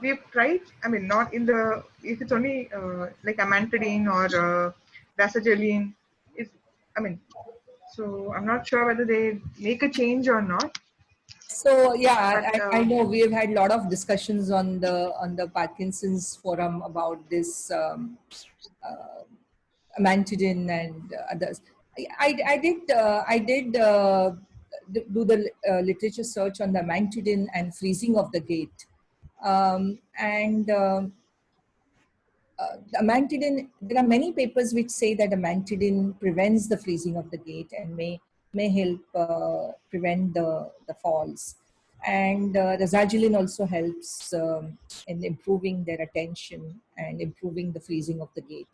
we've tried. I mean, not in the if it's only like amantadine or dasageline. Is I mean, so I'm not sure whether they make a change or not. So yeah, But I know we have had a lot of discussions on the Parkinson's forum about this amantadine and others. I did do the literature search on the amantadine and freezing of the gait, and the amantadine. There are many papers which say that amantadine prevents the freezing of the gait and may help prevent the falls. And rasagiline also helps in improving their attention and improving the freezing of the gait.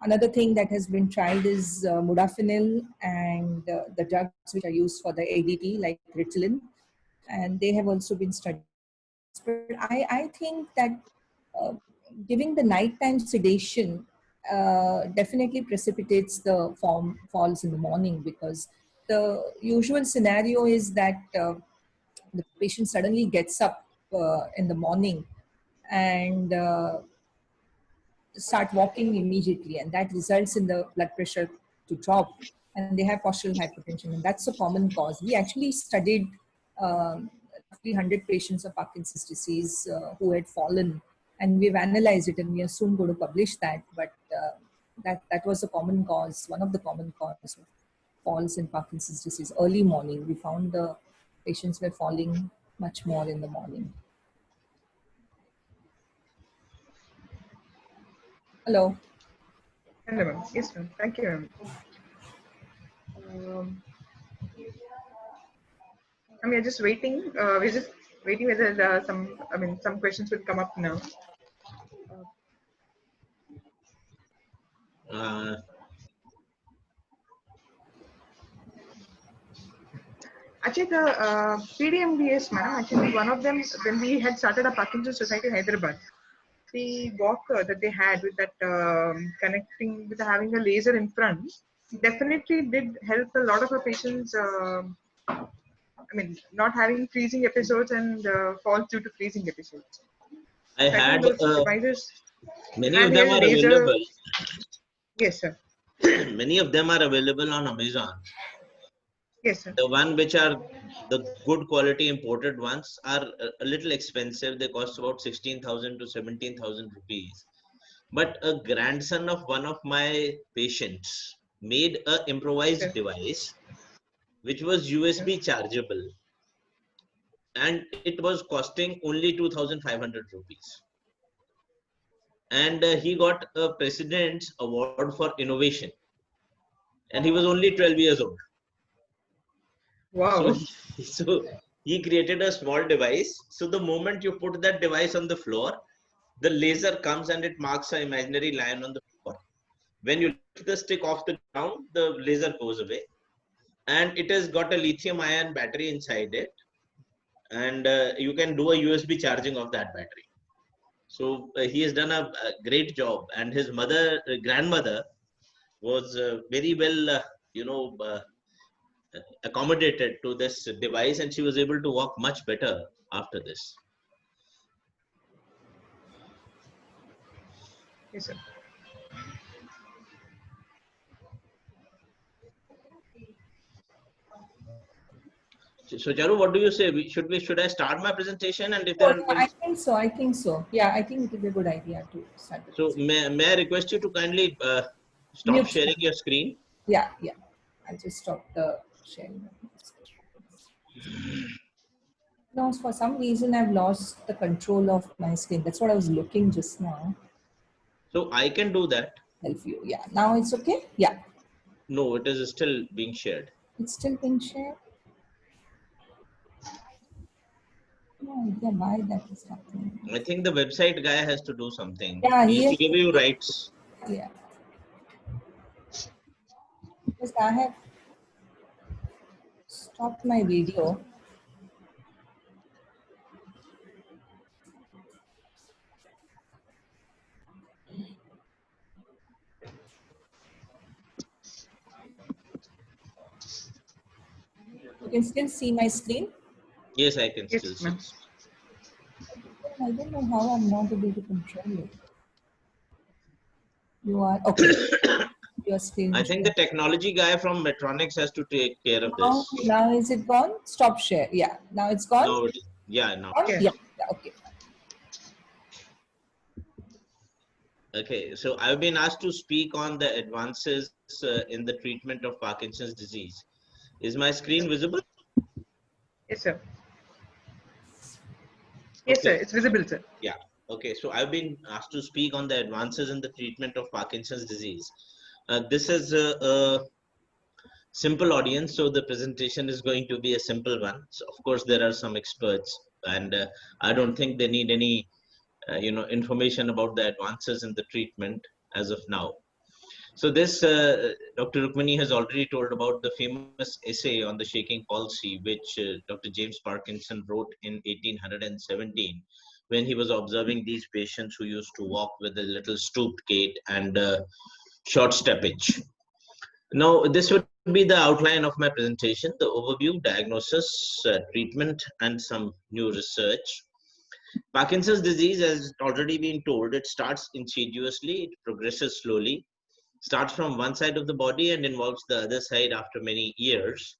Another thing that has been tried is modafinil and the drugs which are used for the ADD like Ritalin, and they have also been studied. But I think that uh, giving the nighttime sedation definitely precipitates the falls in the morning, because the usual scenario is that the patient suddenly gets up in the morning and start walking immediately, and that results in the blood pressure to drop, and they have postural hypertension, and that's a common cause. We actually studied roughly 100 patients of Parkinson's disease who had fallen, and we've analyzed it, and we are soon going to publish that. But that was a common cause, one of the common causes of falls in Parkinson's disease. Early morning, we found the patients were falling much more in the morning. Hello. hello, ma'am. Yes, ma'am. Thank you, ma'am. I mean, just waiting. We're just waiting whether some questions will come up now. Uh, Actually, the PDMDS, ma'am, actually one of them, when we had started a Parkinson's Society in Hyderabad, the walker that they had with that connecting with having a laser in front definitely did help a lot of our patients. I mean, not having freezing episodes and falls due to freezing episodes. I So I think had those devices, many of them handheld are laser. available. Yes, sir. Many of them are available on Amazon. Yes, sir. The one which are the good quality imported ones are a little expensive. They cost about 16,000 to 17,000 rupees. But a grandson of one of my patients made a improvised Yes, device which was sir. USB chargeable, and it was costing only 2,500 rupees. And he got a President's Award for Innovation, and he was only 12 years old. So, Wow. so he created a small device. So the moment you put that device on the floor, the laser comes and it marks an imaginary line on the floor. When you lift the stick off the ground, the laser goes away. And it has got a lithium ion battery inside it. And you can do a USB charging of that battery. So he has done a great job. And his grandmother was very well, accommodated to this device, and she was able to walk much better after this. Yes, sir. So Charu, what do you say? Should I start my presentation? And if there Oh, are yeah, I questions, think so. I think so. Yeah, I think it would be a good idea to start with so this. may I request you to kindly stop Mute. sharing your screen? Yeah, yeah. I'll just stop the sharing. No, for some reason I've lost the control of my screen. That's what I was looking just now. So I can do that. Help you. Yeah. Now it's okay. Yeah. No, it is still being shared. It's still being shared. No idea why that is happening. I think the website guy has to do something. Yeah, He he has to has. give you rights. Yeah. Because I have stopped my video. You can still see my screen. Yes, I can still Yes, see. ma'am. I don't know how I'm not able to control it. You are okay. Your screen I is think the sharing. technology guy from Metronics has to take care of Now, this. now is it gone? Stop share. Yeah. Now it's gone. No, yeah, no. Gone? Yes. Yeah. Yeah. Okay. Okay, so I've been asked to speak on the advances in the treatment of Parkinson's disease. Is my screen visible? Yes, sir. Yes, sir. Okay, It's visible, sir. yeah. Okay, so I've been asked to speak on the advances in the treatment of Parkinson's disease. This is a simple audience, so the presentation is going to be a simple one. So of course, there are some experts, and I don't think they need any, information about the advances in the treatment as of now. So this, Dr. Rukmini has already told about the famous essay on the shaking palsy, which Dr. James Parkinson wrote in 1817, when he was observing these patients who used to walk with a little stooped gait and short steppage. Now, this would be the outline of my presentation, the overview, diagnosis, treatment, and some new research. Parkinson's disease, as already been told, it starts insidiously, it progresses slowly, starts from one side of the body and involves the other side after many years.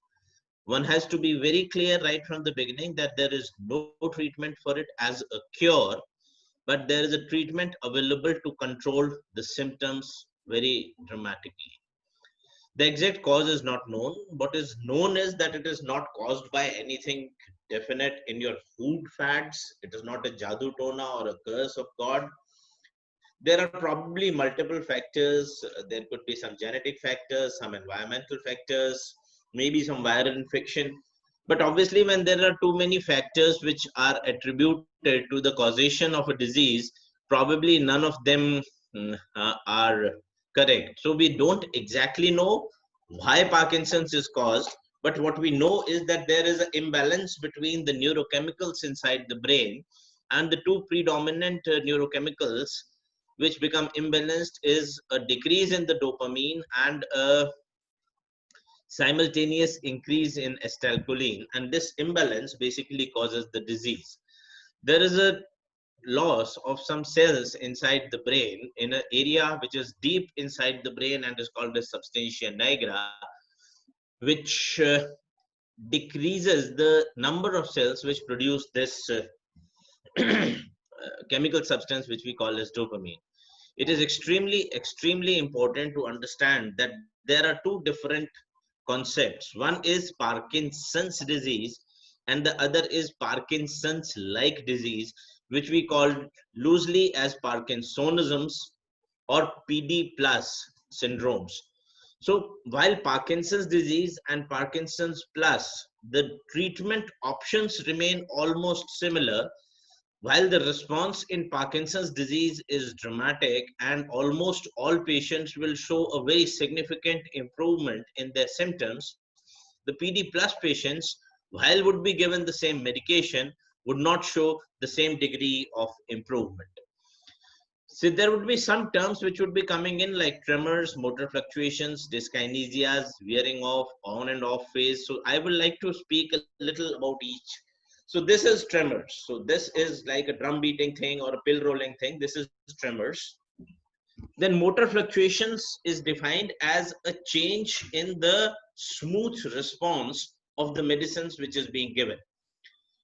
One has to be very clear right from the beginning that there is no treatment for it as a cure, but there is a treatment available to control the symptoms very dramatically. The exact cause is not known. What is known is that it is not caused by anything definite in your food fads. It is not a jadoo tona or a curse of God. There are probably multiple factors. There could be some genetic factors, some environmental factors, maybe some viral infection. But obviously, when there are too many factors which are attributed to the causation of a disease, probably none of them are correct. So we don't exactly know why Parkinson's is caused, but what we know is that there is an imbalance between the neurochemicals inside the brain, and the two predominant neurochemicals which become imbalanced is a decrease in the dopamine and a simultaneous increase in acetylcholine, and this imbalance basically causes the disease. There is a loss of some cells inside the brain in an area which is deep inside the brain and is called as substantia nigra, which decreases the number of cells which produce this chemical substance which we call as dopamine. It is extremely important to understand that there are two different concepts. One is Parkinson's disease and the other is Parkinson's like disease, which we call loosely as Parkinsonisms or PD plus syndromes. So while Parkinson's disease and Parkinson's plus, the treatment options remain almost similar, while the response in Parkinson's disease is dramatic and almost all patients will show a very significant improvement in their symptoms, the PD plus patients, while would be given the same medication, would not show the same degree of improvement. So there would be some terms which would be coming in like tremors, motor fluctuations, dyskinesias, wearing off, on and off phase. So I would like to speak a little about each. So this is tremors. So this is like a drum beating thing or a pill rolling thing. This is tremors. Then motor fluctuations is defined as a change in the smooth response of the medicines which is being given.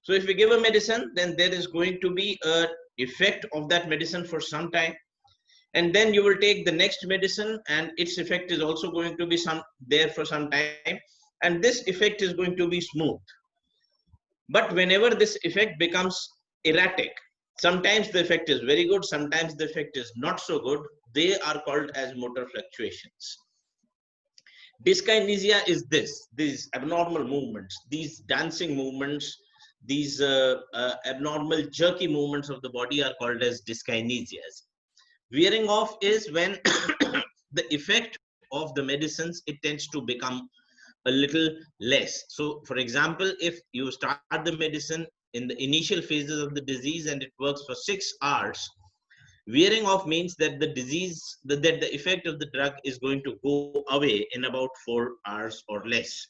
So if we give a medicine, then there is going to be a effect of that medicine for some time. And then you will take the next medicine and its effect is also going to be there for some time. And this effect is going to be smooth. But whenever this effect becomes erratic, sometimes the effect is very good, sometimes the effect is not so good, they are called as motor fluctuations. Dyskinesia is these abnormal movements, these dancing movements, these abnormal jerky movements of the body are called as dyskinesias. Wearing off is when the effect of the medicines, it tends to become a little less. So for example, if you start the medicine in the initial phases of the disease and it works for 6 hours, wearing off means that the disease, that the effect of the drug is going to go away in about 4 hours or less.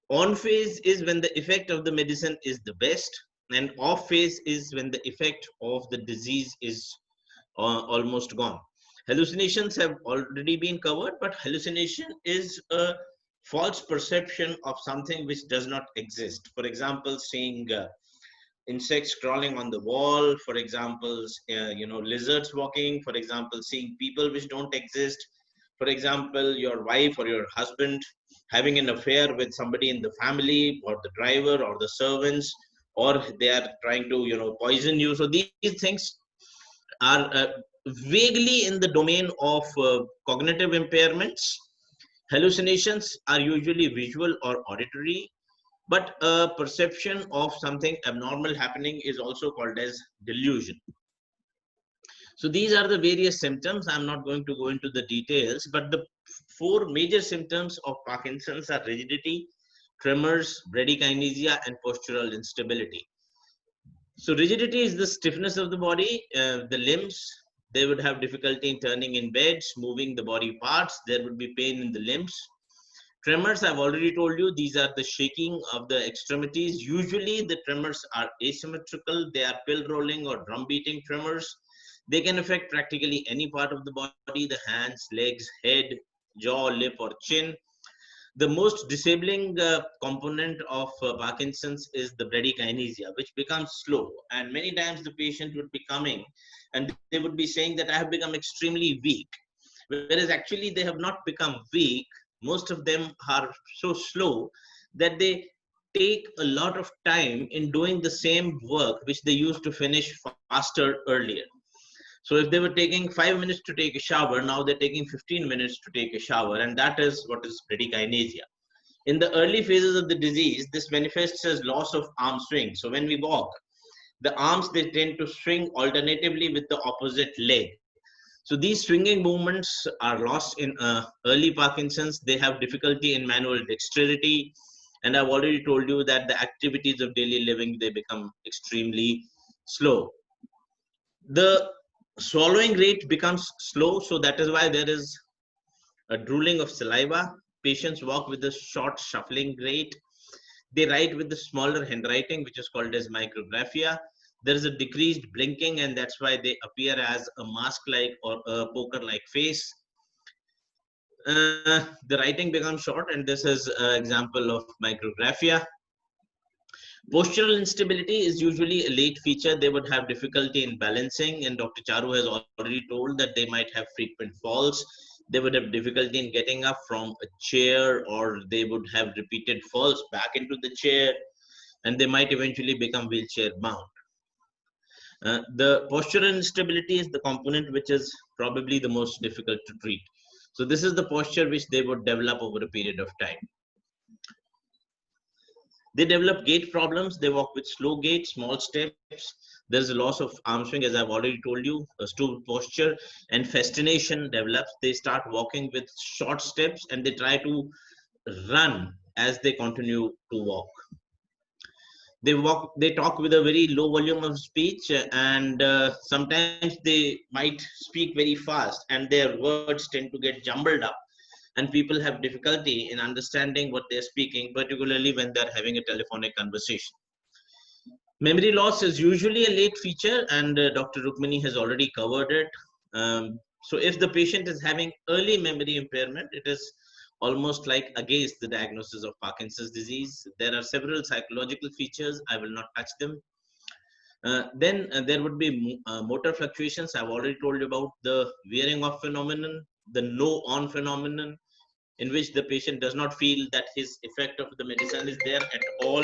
On phase is when the effect of the medicine is the best, and off phase is when the effect of the disease is almost gone. Hallucinations have already been covered, but hallucination is a false perception of something which does not exist. For example, seeing insects crawling on the wall, for example, lizards walking, for example, seeing people which don't exist, for example, your wife or your husband having an affair with somebody in the family or the driver or the servants, or they are trying to, poison you. So these things are vaguely in the domain of cognitive impairments. Hallucinations are usually visual or auditory, but a perception of something abnormal happening is also called as delusion. So these are the various symptoms. I'm not going to go into the details, but the 4 major symptoms of Parkinson's are rigidity, tremors, bradykinesia, and postural instability. So rigidity is the stiffness of the body, the limbs. They would have difficulty in turning in beds, moving the body parts. There would be pain in the limbs. Tremors, I've already told you, these are the shaking of the extremities. Usually the tremors are asymmetrical. They are pill rolling or drum beating tremors. They can affect practically any part of the body, the hands, legs, head, jaw, lip, or chin. The most disabling component of Parkinson's is the bradykinesia, which becomes slow. And many times the patient would be coming and they would be saying that I have become extremely weak. Whereas actually they have not become weak. Most of them are so slow that they take a lot of time in doing the same work which they used to finish faster earlier. So if they were taking 5 minutes to take a shower, now they're taking 15 minutes to take a shower, and that is what is bradykinesia. In the early phases of the disease, this manifests as loss of arm swing. So when we walk, the arms, they tend to swing alternatively with the opposite leg. So these swinging movements are lost in early Parkinson's. They have difficulty in manual dexterity. And I've already told you that the activities of daily living, they become extremely slow. The swallowing rate becomes slow. So that is why there is a drooling of saliva. Patients walk with a short shuffling gait. They write with the smaller handwriting, which is called as micrographia. There is a decreased blinking, and that's why they appear as a mask-like or a poker-like face. The writing becomes short, and this is an example of micrographia. Postural instability is usually a late feature. They would have difficulty in balancing, and Dr. Charu has already told that they might have frequent falls. They would have difficulty in getting up from a chair, or they would have repeated falls back into the chair, and they might eventually become wheelchair bound. The postural instability is the component which is probably the most difficult to treat. So this is the posture which they would develop over a period of time. They develop gait problems. They walk with slow gait, small steps. There's a loss of arm swing, as I've already told you, a stool posture, and fascination develops. They start walking with short steps, and they try to run as they continue to walk. They talk with a very low volume of speech, and sometimes they might speak very fast, and their words tend to get jumbled up, and people have difficulty in understanding what they're speaking, particularly when they're having a telephonic conversation. Memory loss is usually a late feature, and Dr. Rukmini has already covered it. So if the patient is having early memory impairment, it is almost like against the diagnosis of Parkinson's disease. There are several psychological features. I will not touch them. Then there would be motor fluctuations. I've already told you about the wearing off phenomenon, the no on phenomenon, in which the patient does not feel that his effect of the medicine is there at all.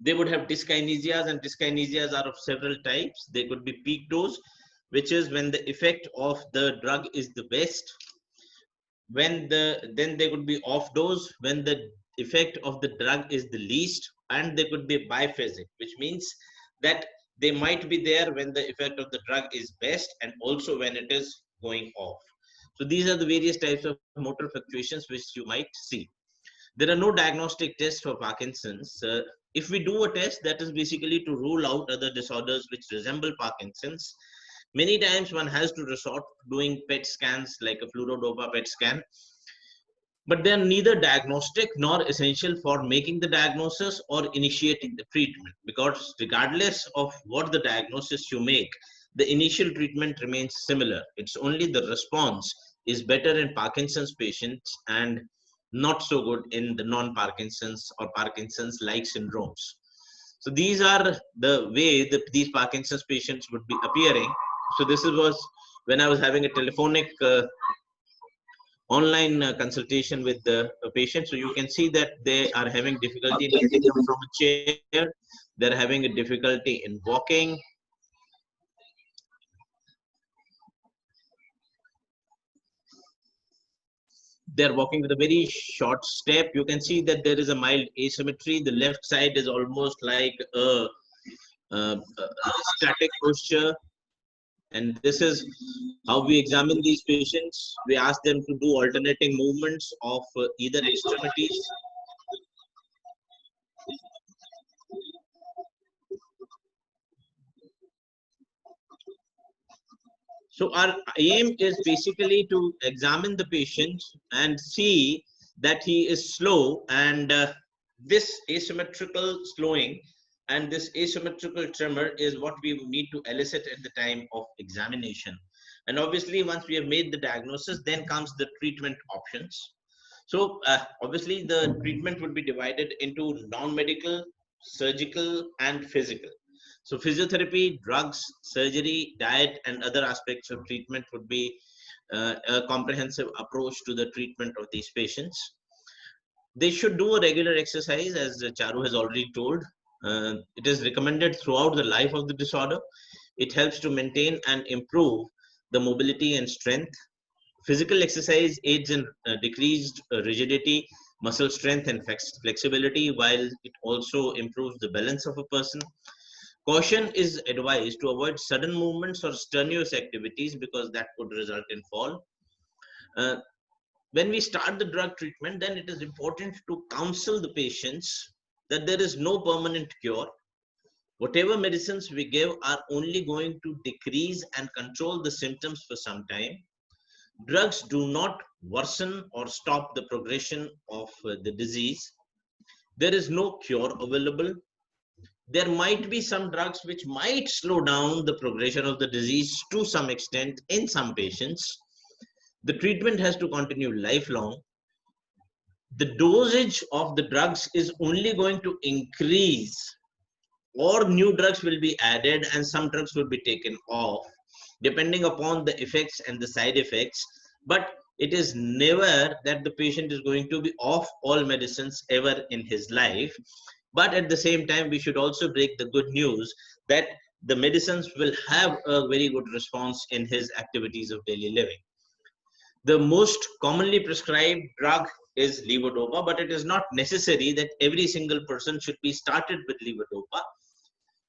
They would have dyskinesias, and dyskinesias are of several types. They could be peak dose, which is when the effect of the drug is the best. Then they could be off dose, when the effect of the drug is the least, and they could be biphasic, which means that they might be there when the effect of the drug is best and also when it is going off. So these are the various types of motor fluctuations which you might see. There are no diagnostic tests for Parkinson's. If we do a test, that is basically to rule out other disorders which resemble Parkinson's. Many times one has to resort to doing PET scans, like a fluorodopa PET scan, but they are neither diagnostic nor essential for making the diagnosis or initiating the treatment, because regardless of what the diagnosis you make, the initial treatment remains similar. It's only the response is better in Parkinson's patients and not so good in the non-Parkinson's or Parkinson's-like syndromes. So these are the way that these Parkinson's patients would be appearing. So this was when I was having a telephonic online consultation with the patient. So you can see that they are having difficulty in getting up from a chair. They're having a difficulty in walking. They're walking with a very short step. You can see that there is a mild asymmetry. The left side is almost like a static posture. And this is how we examine these patients. We ask them to do alternating movements of either extremities. So our aim is basically to examine the patient and see that he is slow, and this asymmetrical slowing and this asymmetrical tremor is what we need to elicit at the time of examination. And obviously, once we have made the diagnosis, then comes the treatment options. So obviously, the treatment would be divided into non-medical, surgical, and physical. So physiotherapy, drugs, surgery, diet, and other aspects of treatment would be a comprehensive approach to the treatment of these patients. They should do a regular exercise, as Charu has already told. It is recommended throughout the life of the disorder. It helps to maintain and improve the mobility and strength. Physical exercise aids in decreased rigidity, muscle strength, and flexibility, while it also improves the balance of a person. Caution is advised to avoid sudden movements or strenuous activities because that could result in fall. Uh, when we start the drug treatment, then it is important to counsel the patients that there is no permanent cure. Whatever medicines we give are only going to decrease and control the symptoms for some time. Drugs do not worsen or stop the progression of the disease. There is no cure available. There might be some drugs which might slow down the progression of the disease to some extent in some patients. The treatment has to continue lifelong. The dosage of the drugs is only going to increase, or new drugs will be added and some drugs will be taken off depending upon the effects and the side effects. But it is never that the patient is going to be off all medicines ever in his life. But at the same time, we should also break the good news that the medicines will have a very good response in his activities of daily living. The most commonly prescribed drug is levodopa, but it is not necessary that every single person should be started with levodopa.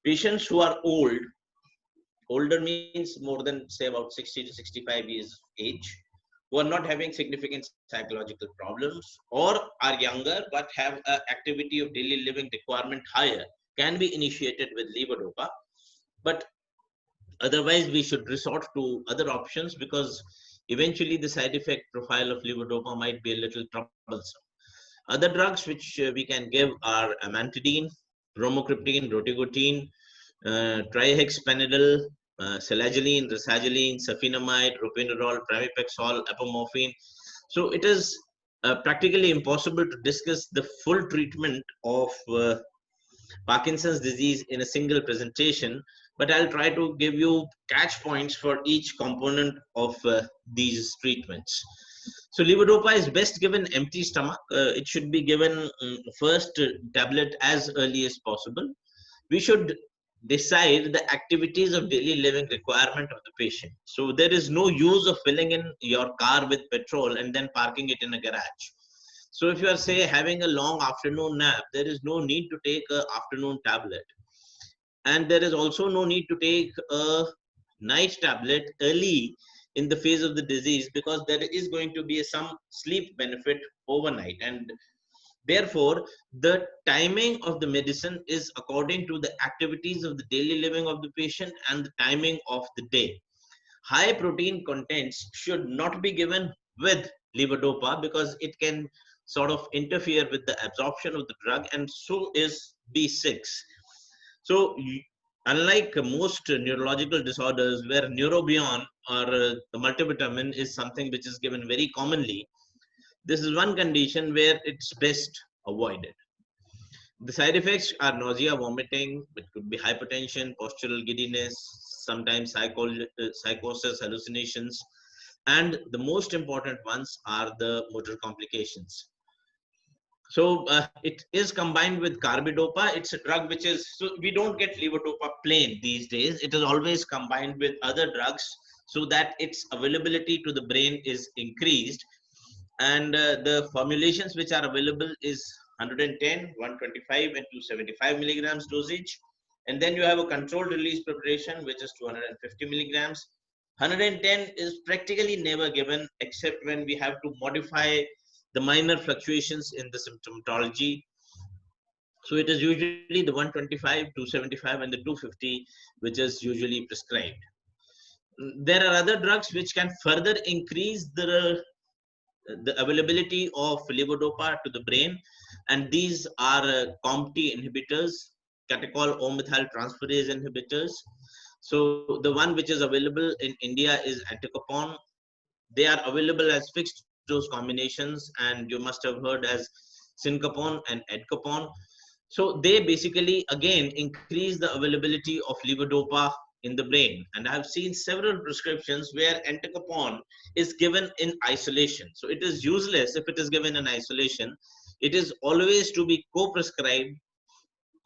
Patients who are older means more than say about 60 to 65 years of age, who are not having significant psychological problems, or are younger but have an activity of daily living requirement higher, can be initiated with levodopa. But otherwise, we should resort to other options because eventually the side effect profile of levodopa might be a little troublesome. Other drugs which we can give are amantadine, bromocriptine, rotigotine, trihexyphenidyl, selagiline, rasagiline, safinamide, ropinirole, pramipexole, apomorphine. So it is practically impossible to discuss the full treatment of Parkinson's disease in a single presentation, but I'll try to give you catch points for each component of these treatments. So levodopa is best given empty stomach. It should be given first tablet as early as possible. We should decide the activities of daily living requirement of the patient. So there is no use of filling in your car with petrol and then parking it in a garage. So if you are, say, having a long afternoon nap, there is no need to take an afternoon tablet. And there is also no need to take a night tablet early in the phase of the disease because there is going to be some sleep benefit overnight. And therefore, the timing of the medicine is according to the activities of the daily living of the patient and the timing of the day. High protein contents should not be given with levodopa because it can sort of interfere with the absorption of the drug, and so is B6. So unlike most neurological disorders where neurobion or the multivitamin is something which is given very commonly, this is one condition where it's best avoided. The side effects are nausea, vomiting, it could be hypertension, postural giddiness, sometimes psychosis, hallucinations, and the most important ones are the motor complications. So it is combined with carbidopa. It's a drug which is, so we don't get levodopa plain these days. It is always combined with other drugs so that its availability to the brain is increased. And the formulations which are available is 110, 125, and 275 milligrams dosage. And then you have a controlled release preparation, which is 250 milligrams. 110 is practically never given except when we have to modify the minor fluctuations in the symptomatology. So it is usually the 125, 275, and the 250, which is usually prescribed. There are other drugs which can further increase the availability of levodopa to the brain, and these are COMT inhibitors, catechol O-methyl transferase inhibitors. So the one which is available in India is entacapone. They are available as fixed dose combinations, and you must have heard as syncapone and edcapone. So they basically again increase the availability of levodopa in the brain. And I have seen several prescriptions where entacapone is given in isolation. So it is useless if it is given in isolation. It is always to be co-prescribed,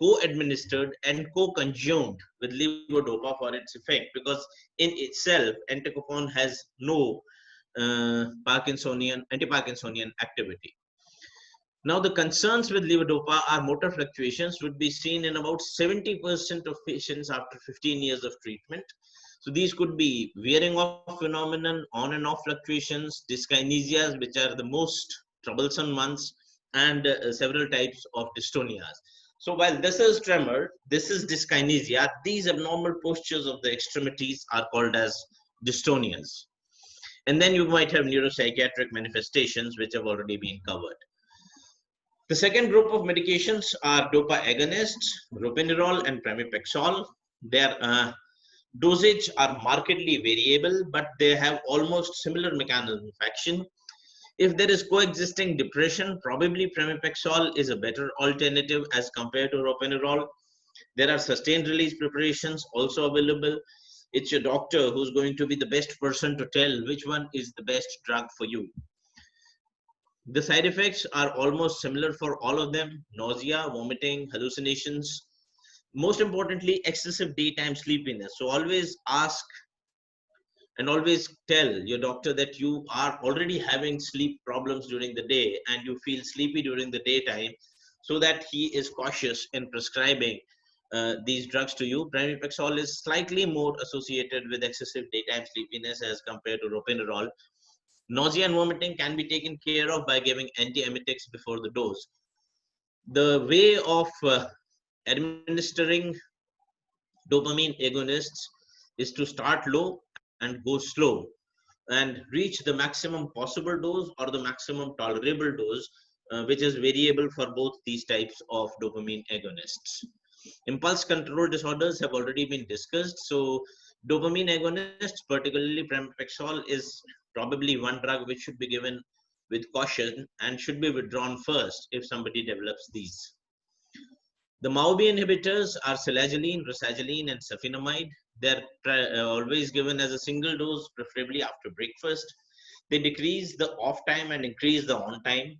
co-administered, and co-consumed with levodopa for its effect, because in itself entacapone has no anti-Parkinsonian activity. Now, the concerns with levodopa are motor fluctuations would be seen in about 70% of patients after 15 years of treatment. So these could be wearing off phenomenon, on and off fluctuations, dyskinesias, which are the most troublesome ones, and several types of dystonias. So while this is tremor, this is dyskinesia, these abnormal postures of the extremities are called as dystonias. And then you might have neuropsychiatric manifestations, which have already been covered. The second group of medications are dopa agonists, ropinirole and pramipexole. Their dosage are markedly variable, but they have almost similar mechanism of action. If there is coexisting depression, probably pramipexole is a better alternative as compared to ropinirole. There are sustained release preparations also available. It's your doctor who's going to be the best person to tell which one is the best drug for you. The side effects are almost similar for all of them: nausea, vomiting, hallucinations. Most importantly, excessive daytime sleepiness. So always ask and always tell your doctor that you are already having sleep problems during the day and you feel sleepy during the daytime, so that he is cautious in prescribing these drugs to you. Pramipexole is slightly more associated with excessive daytime sleepiness as compared to ropinirole. Nausea and vomiting can be taken care of by giving antiemetics before the dose. The way of administering dopamine agonists is to start low and go slow and reach the maximum possible dose or the maximum tolerable dose, which is variable for both these types of dopamine agonists. Impulse control disorders have already been discussed. So dopamine agonists, particularly pramipexole, is probably one drug which should be given with caution and should be withdrawn first if somebody develops these. The MAO-B inhibitors are selagelene, rasagiline, and safinamide. They're always given as a single dose, preferably after breakfast. They decrease the off time and increase the on time.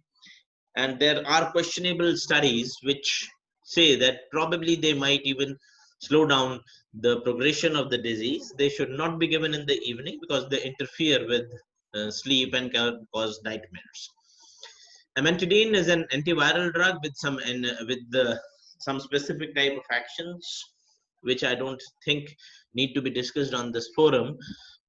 And there are questionable studies which say that probably they might even slow down the progression of the disease. They should not be given in the evening because they interfere with sleep and can cause nightmares. Amantadine is an antiviral drug with some specific type of actions, which I don't think need to be discussed on this forum.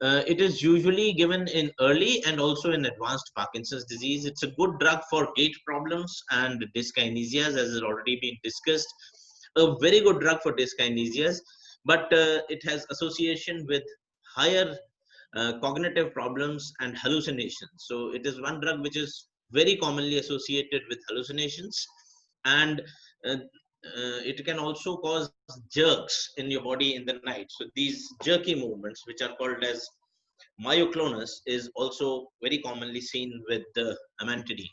It is usually given in early and also in advanced Parkinson's disease. It's a good drug for gait problems and dyskinesias, as has already been discussed. A very good drug for dyskinesias, but it has association with higher cognitive problems and hallucinations. So it is one drug which is very commonly associated with hallucinations, and it can also cause jerks in your body in the night. So these jerky movements, which are called as myoclonus, is also very commonly seen with the amantadine.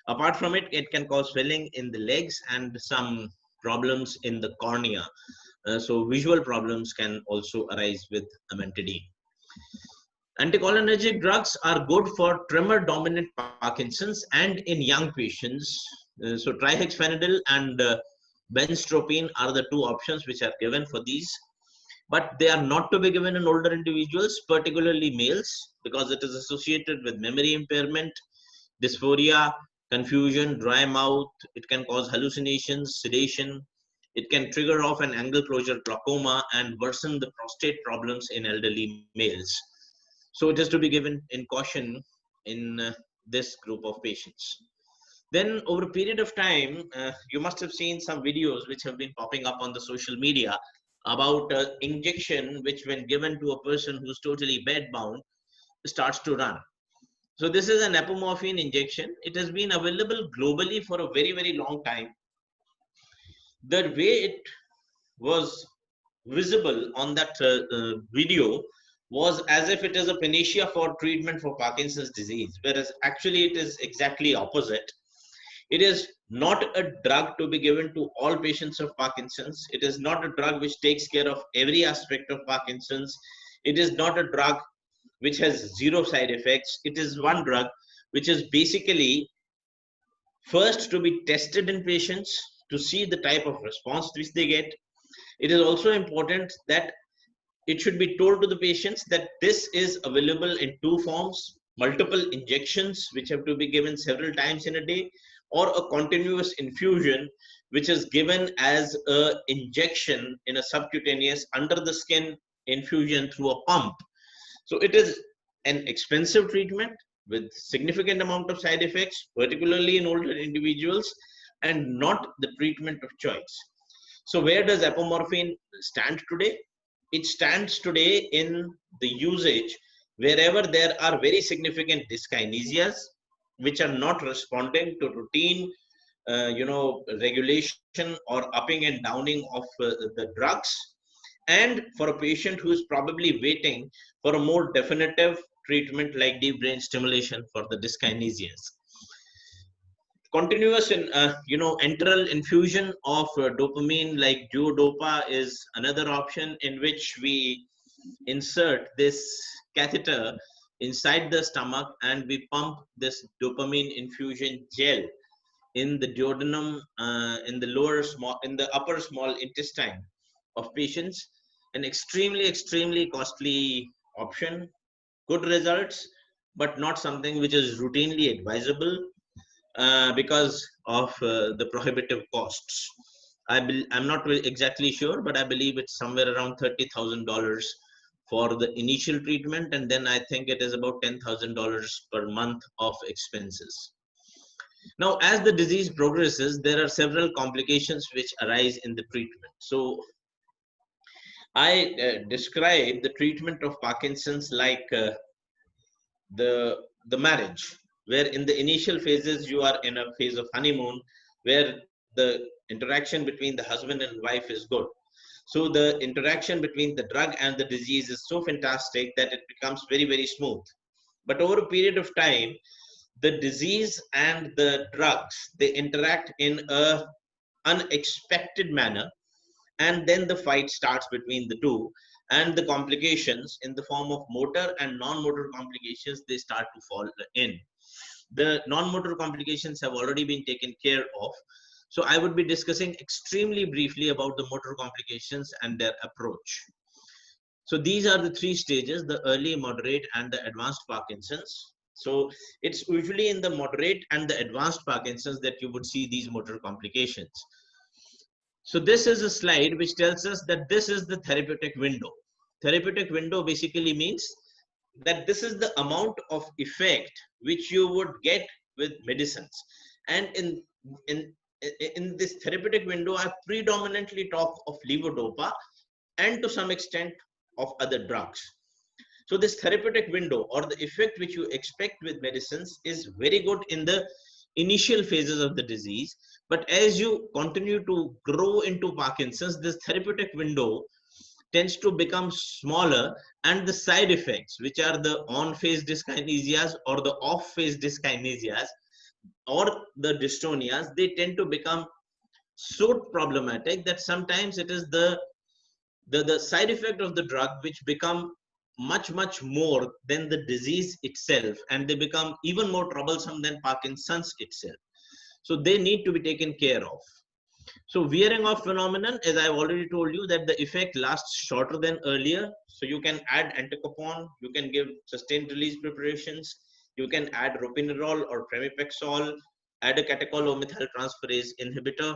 Apart from it, it can cause swelling in the legs and some problems in the cornea. So visual problems can also arise with amantadine. Anticholinergic drugs are good for tremor-dominant Parkinson's and in young patients. So trihexyphenidyl and benztropine are the two options which are given for these, but they are not to be given in older individuals, particularly males, because it is associated with memory impairment, dysphoria, confusion, dry mouth. It can cause hallucinations, sedation. It can trigger off an angle closure glaucoma and worsen the prostate problems in elderly males. So it is to be given in caution in this group of patients. Then over a period of time, you must have seen some videos which have been popping up on the social media about injection which, when given to a person who's totally bedbound, starts to run. So this is an apomorphine injection. It has been available globally for a very, very long time. The way it was visible on that video was as if it is a panacea for treatment for Parkinson's disease, whereas actually it is exactly opposite. It is not a drug to be given to all patients of Parkinson's. It is not a drug which takes care of every aspect of Parkinson's. It is not a drug which has zero side effects. It is one drug which is basically first to be tested in patients to see the type of response which they get. It is also important that it should be told to the patients that this is available in two forms. multiple injections which have to be given several times in a day, or a continuous infusion which is given as a injection in a subcutaneous under the skin infusion through a pump. So it is an expensive treatment with significant amount of side effects, particularly in older individuals, and not the treatment of choice. So where does apomorphine stand today? It stands today in the usage wherever there are very significant dyskinesias which are not responding to routine regulation or upping and downing of the drugs, and for a patient who is probably waiting for a more definitive treatment like deep brain stimulation for the dyskinesias. Continuous enteral infusion of dopamine like duodopa is another option, in which we insert this catheter inside the stomach and we pump this dopamine infusion gel in the duodenum, in the upper small intestine of patients. An extremely costly option, good results, but not something which is routinely advisable because of the prohibitive costs. I'm not exactly sure, but I believe it's somewhere around $30,000 for the initial treatment, and then I think it is about $10,000 per month of expenses. Now, as the disease progresses, there are several complications which arise in the treatment. So I describe the treatment of Parkinson's like the marriage, where in the initial phases you are in a phase of honeymoon where the interaction between the husband and wife is good. So the interaction between the drug and the disease is so fantastic that it becomes very smooth. But over a period of time, the disease and the drugs, they interact in a unexpected manner, and then the fight starts between the two, and the complications in the form of motor and non-motor complications, they start to fall in. The non-motor complications have already been taken care of, so I would be discussing extremely briefly about the motor complications and their approach. So these are the three stages: the early, moderate, and the advanced Parkinson's. So it's usually in the moderate and the advanced Parkinson's that you would see these motor complications. So this is a slide which tells us that this is the therapeutic window. Therapeutic window basically means that this is the amount of effect which you would get with medicines. And in this therapeutic window, I predominantly talk of levodopa and to some extent of other drugs. So this therapeutic window, or the effect which you expect with medicines, is very good in the initial phases of the disease. But as you continue to grow into Parkinson's, this therapeutic window tends to become smaller, and the side effects, which are the on-phase dyskinesias or the off-phase dyskinesias or the dystonias, they tend to become so problematic that sometimes it is the side effect of the drug which become much more than the disease itself, and they become even more troublesome than Parkinson's itself. So they need to be taken care of. So wearing off phenomenon, as I've already told you, that the effect lasts shorter than earlier. So you can add entacapone, you can give sustained release preparations, you can add ropinirole or pramipexole, add a catechol or methyltransferase inhibitor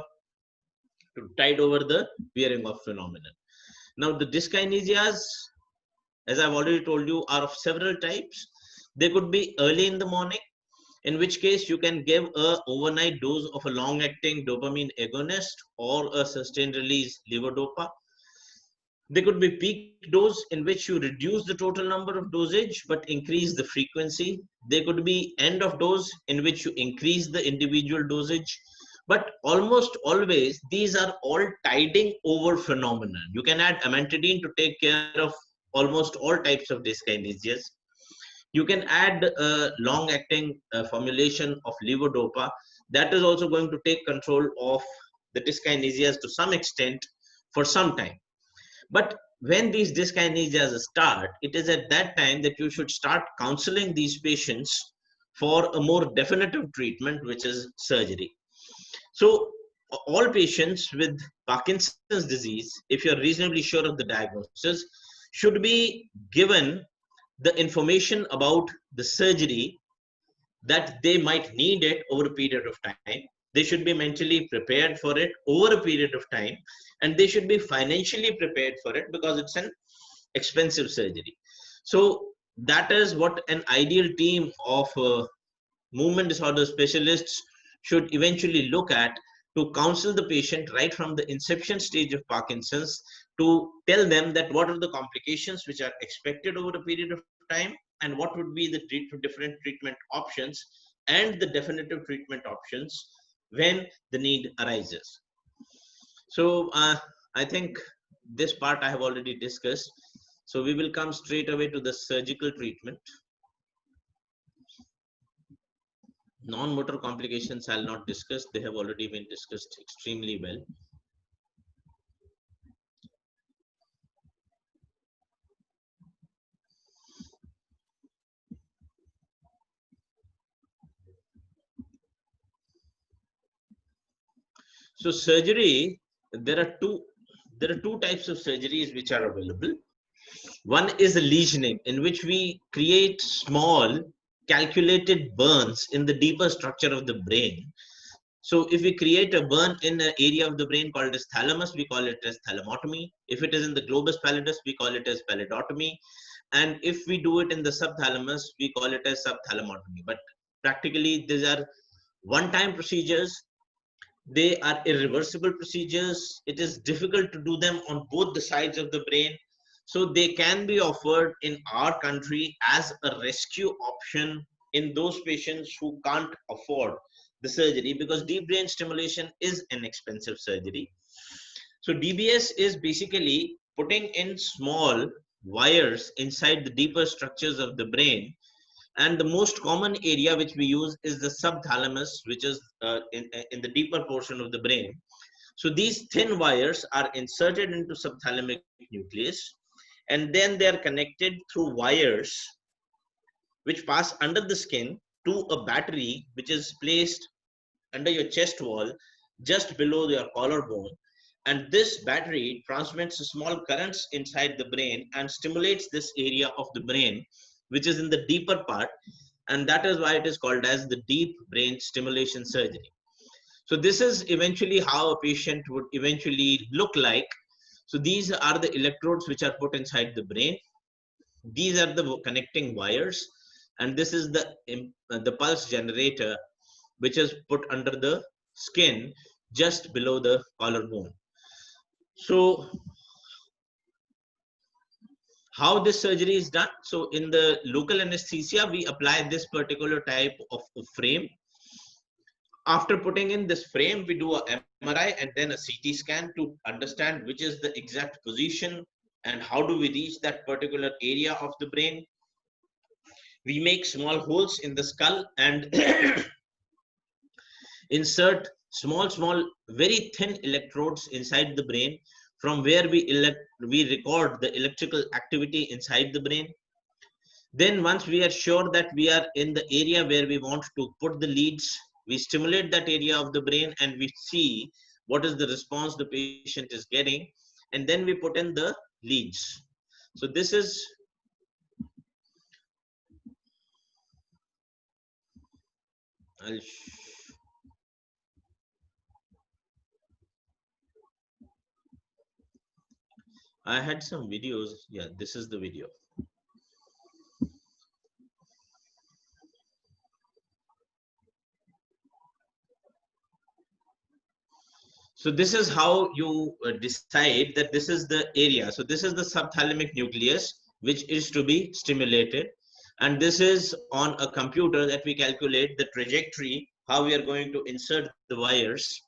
to tide over the wearing off phenomenon. Now the dyskinesias, as I've already told you, are of several types. They could be early in the morning, in which case you can give a overnight dose of a long-acting dopamine agonist or a sustained release levodopa. They could be peak dose, in which you reduce the total number of dosage but increase the frequency. They could be end of dose, in which you increase the individual dosage. But almost always these are all tiding over phenomena. You can add amantadine to take care of almost all types of dyskinesias. You can add a long-acting formulation of levodopa. That is also going to take control of the dyskinesias to some extent for some time. But when these dyskinesias start, it is at that time that you should start counseling these patients for a more definitive treatment, which is surgery. So all patients with Parkinson's disease, if you're reasonably sure of the diagnosis, should be given the information about the surgery that they might need it over a period of time. They should be mentally prepared for it over a period of time, and they should be financially prepared for it because it's an expensive surgery. So that is what an ideal team of movement disorder specialists should eventually look at, to counsel the patient right from the inception stage of Parkinson's, to tell them that what are the complications which are expected over a period of time, and what would be the different treatment options and the definitive treatment options when the need arises. So I think this part I have already discussed. So we will come straight away to the surgical treatment. Non-motor complications I'll not discuss. They have already been discussed extremely well. So surgery, there are two types of surgeries which are available. One is a lesioning, in which we create small calculated burns in the deeper structure of the brain. So if we create a burn in an area of the brain called as thalamus, we call it as thalamotomy. If it is in the globus pallidus, we call it as pallidotomy. And if we do it in the subthalamus, we call it as subthalamotomy. But practically, these are one-time procedures. They are irreversible procedures. It is difficult to do them on both the sides of the brain. So they can be offered in our country as a rescue option in those patients who can't afford the surgery, because deep brain stimulation is an expensive surgery. So DBS is basically putting in small wires inside the deeper structures of the brain. And the most common area which we use is the subthalamus, which is in the deeper portion of the brain. So these thin wires are inserted into subthalamic nucleus, and then they are connected through wires which pass under the skin to a battery which is placed under your chest wall just below your collarbone. And this battery transmits small currents inside the brain and stimulates this area of the brain which is in the deeper part, and that is why it is called as the deep brain stimulation surgery. So this is eventually how a patient would eventually look like. So these are the electrodes which are put inside the brain. These are the connecting wires, and this is the pulse generator which is put under the skin just below the collarbone. So how this surgery is done? So in the local anesthesia, we apply this particular type of frame. After putting in this frame, we do a MRI and then a CT scan to understand which is the exact position and how do we reach that particular area of the brain. We make small holes in the skull and insert small, very thin electrodes inside the brain, from where we record the electrical activity inside the brain. Then once we are sure that we are in the area where we want to put the leads, we stimulate that area of the brain and we see what is the response the patient is getting, and then we put in the leads. So this is I had some videos. Yeah, this is the video. So this is how you decide that this is the area. So this is the subthalamic nucleus, which is to be stimulated. And this is on a computer that we calculate the trajectory, how we are going to insert the wires.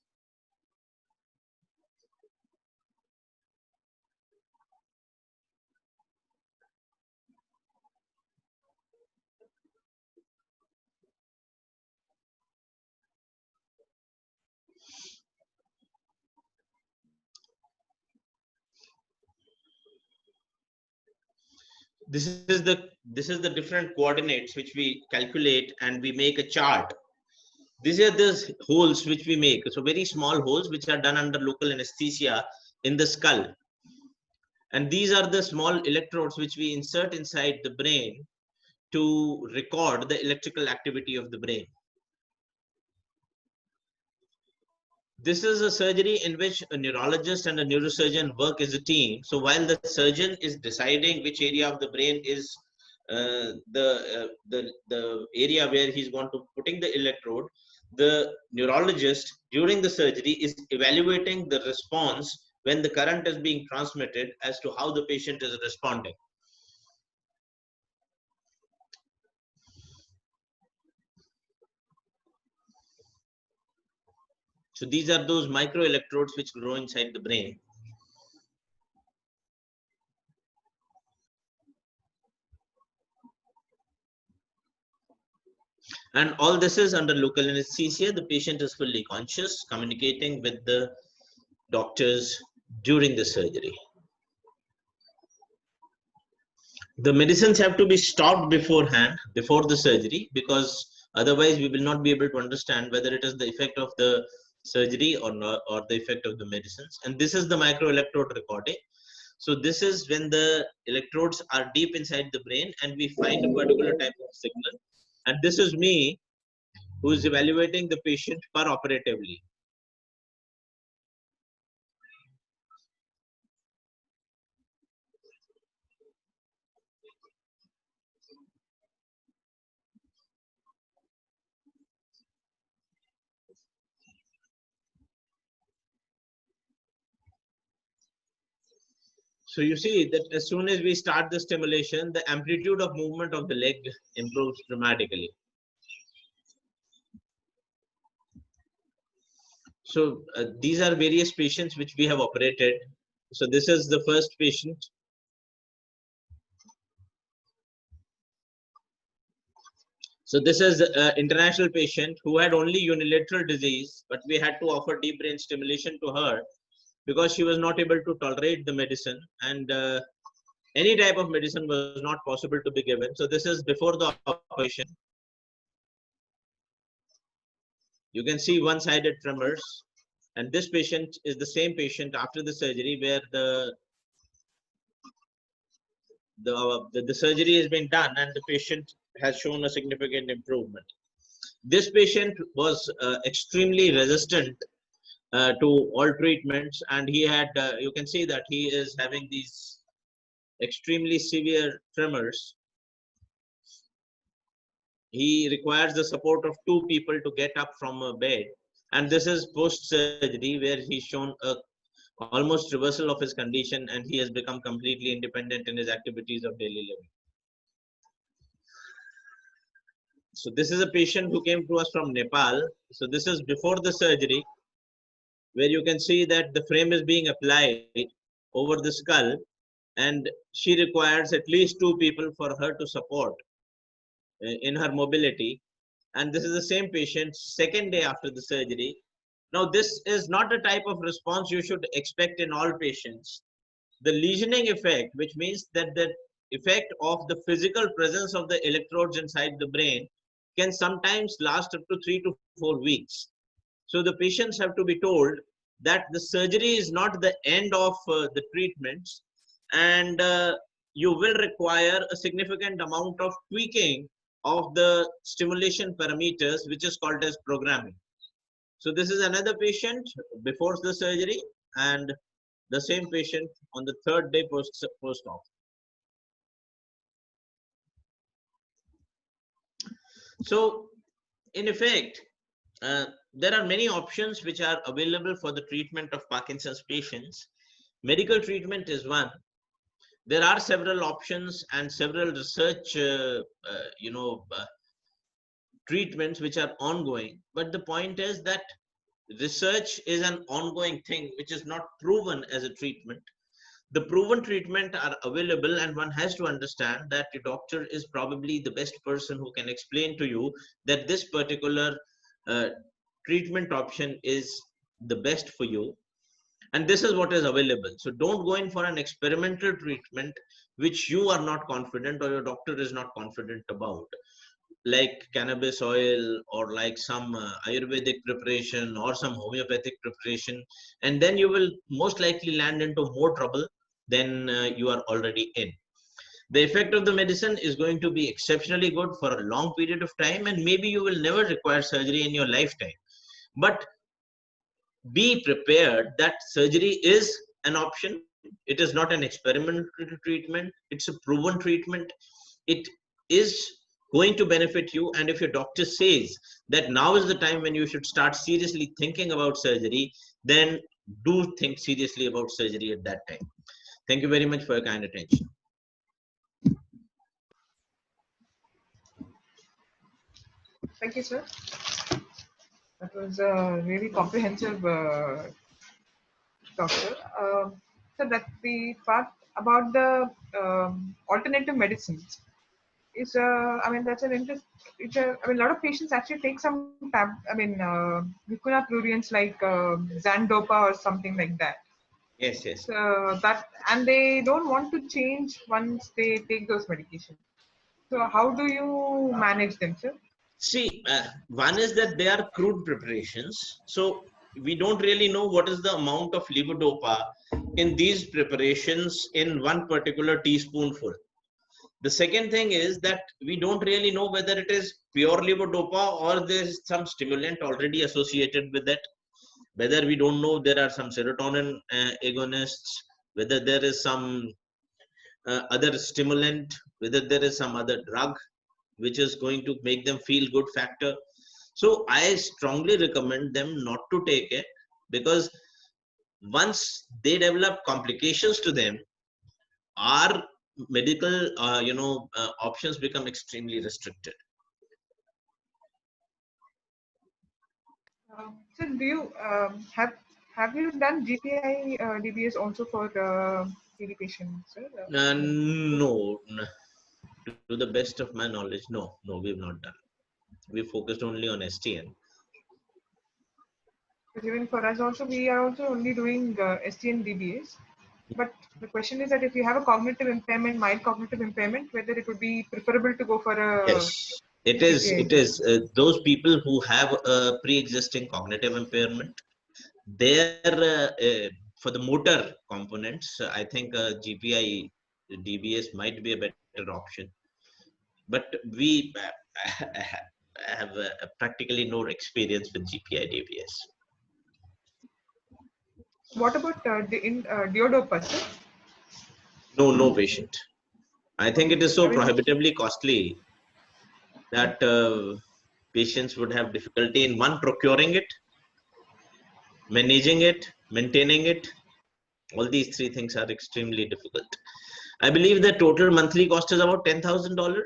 This is the different coordinates which we calculate, and we make a chart. These are the holes which we make. So very small holes which are done under local anesthesia in the skull. And these are the small electrodes which we insert inside the brain to record the electrical activity of the brain. This is a surgery in which a neurologist and a neurosurgeon work as a team. So while the surgeon is deciding which area of the brain is the area where he's going to putting the electrode, the neurologist during the surgery is evaluating the response when the current is being transmitted as to how the patient is responding. So these are those microelectrodes which grow inside the brain. And all this is under local anesthesia. The patient is fully conscious, communicating with the doctors during the surgery. The medicines have to be stopped beforehand, before the surgery, because otherwise we will not be able to understand whether it is the effect of the surgery or not, or the effect of the medicines. And this is the microelectrode recording. So this is when the electrodes are deep inside the brain and we find a particular type of signal. And this is me who is evaluating the patient per operatively. So you see that as soon as we start the stimulation, the amplitude of movement of the leg improves dramatically. So these are various patients which we have operated. So this is the first patient. So this is an international patient who had only unilateral disease, but we had to offer deep brain stimulation to her because she was not able to tolerate the medicine, and any type of medicine was not possible to be given. So this is before the operation. You can see one-sided tremors, and this patient is the same patient after the surgery where the surgery has been done and the patient has shown a significant improvement. This patient was extremely resistant to all treatments, and he had you can see that he is having these extremely severe tremors. He requires the support of 2 people to get up from a bed, and this is post surgery where he's shown a almost reversal of his condition and he has become completely independent in his activities of daily living. So this is a patient who came to us from Nepal. So this is before the surgery, where you can see that the frame is being applied over the skull, and she requires at least 2 people for her to support in her mobility. And this is the same patient second day after the surgery. Now this is not a type of response you should expect in all patients. The lesioning effect, which means that the effect of the physical presence of the electrodes inside the brain, can sometimes last up to 3 to 4 weeks. So the patients have to be told that the surgery is not the end of the treatments, and you will require a significant amount of tweaking of the stimulation parameters, which is called as programming. So this is another patient before the surgery and the same patient on the 3rd day post-op. So in effect, there are many options which are available for the treatment of Parkinson's patients. Medical treatment is one. There are several options and several research treatments which are ongoing, but the point is that research is an ongoing thing which is not proven as a treatment. The proven treatment are available, and one has to understand that the doctor is probably the best person who can explain to you that this particular treatment option is the best for you, and this is what is available. So don't go in for an experimental treatment which you are not confident or your doctor is not confident about, like cannabis oil or like some Ayurvedic preparation or some homeopathic preparation, and then you will most likely land into more trouble then you are already in. The effect of the medicine is going to be exceptionally good for a long period of time, and maybe you will never require surgery in your lifetime. But be prepared that surgery is an option. It is not an experimental treatment. It's a proven treatment. It is going to benefit you. And if your doctor says that now is the time when you should start seriously thinking about surgery, then do think seriously about surgery at that time. Thank you very much for your kind attention. Thank you, sir. That was a really comprehensive doctor. So that the part about the alternative medicines is, I mean, that's an interest. I mean, a lot of patients actually take some muconaprurients like Zandopa or something like that. Yes, yes. And they don't want to change once they take those medications. So how do you manage them, sir? See, one is that they are crude preparations. So we don't really know what is the amount of levodopa in these preparations in one particular teaspoonful. The second thing is that we don't really know whether it is pure levodopa or there's some stimulant already associated with it. Whether we don't know there are some serotonin agonists, whether there is some other stimulant, whether there is some other drug which is going to make them feel good factor. So I strongly recommend them not to take it, because once they develop complications to them, our medical options become extremely restricted. So do you have you done GPI DBS also for TB patients, sir? No, to the best of my knowledge, no, we have not done. We focused only on STN. Because even for us also, we are also only doing STN DBS. But the question is that if you have a cognitive impairment, mild cognitive impairment, whether it would be preferable to go for a Yes, it is. GPI. It is those people who have a pre-existing cognitive impairment. There, for the motor components, I think GPI DBS might be a better option. But we have practically no experience with GPI DBS. What about Deodopa, sir? No patient. I think it is so I mean, prohibitively costly that patients would have difficulty in one, procuring it, managing it, maintaining it. All these three things are extremely difficult. I believe the total monthly cost is about $10,000.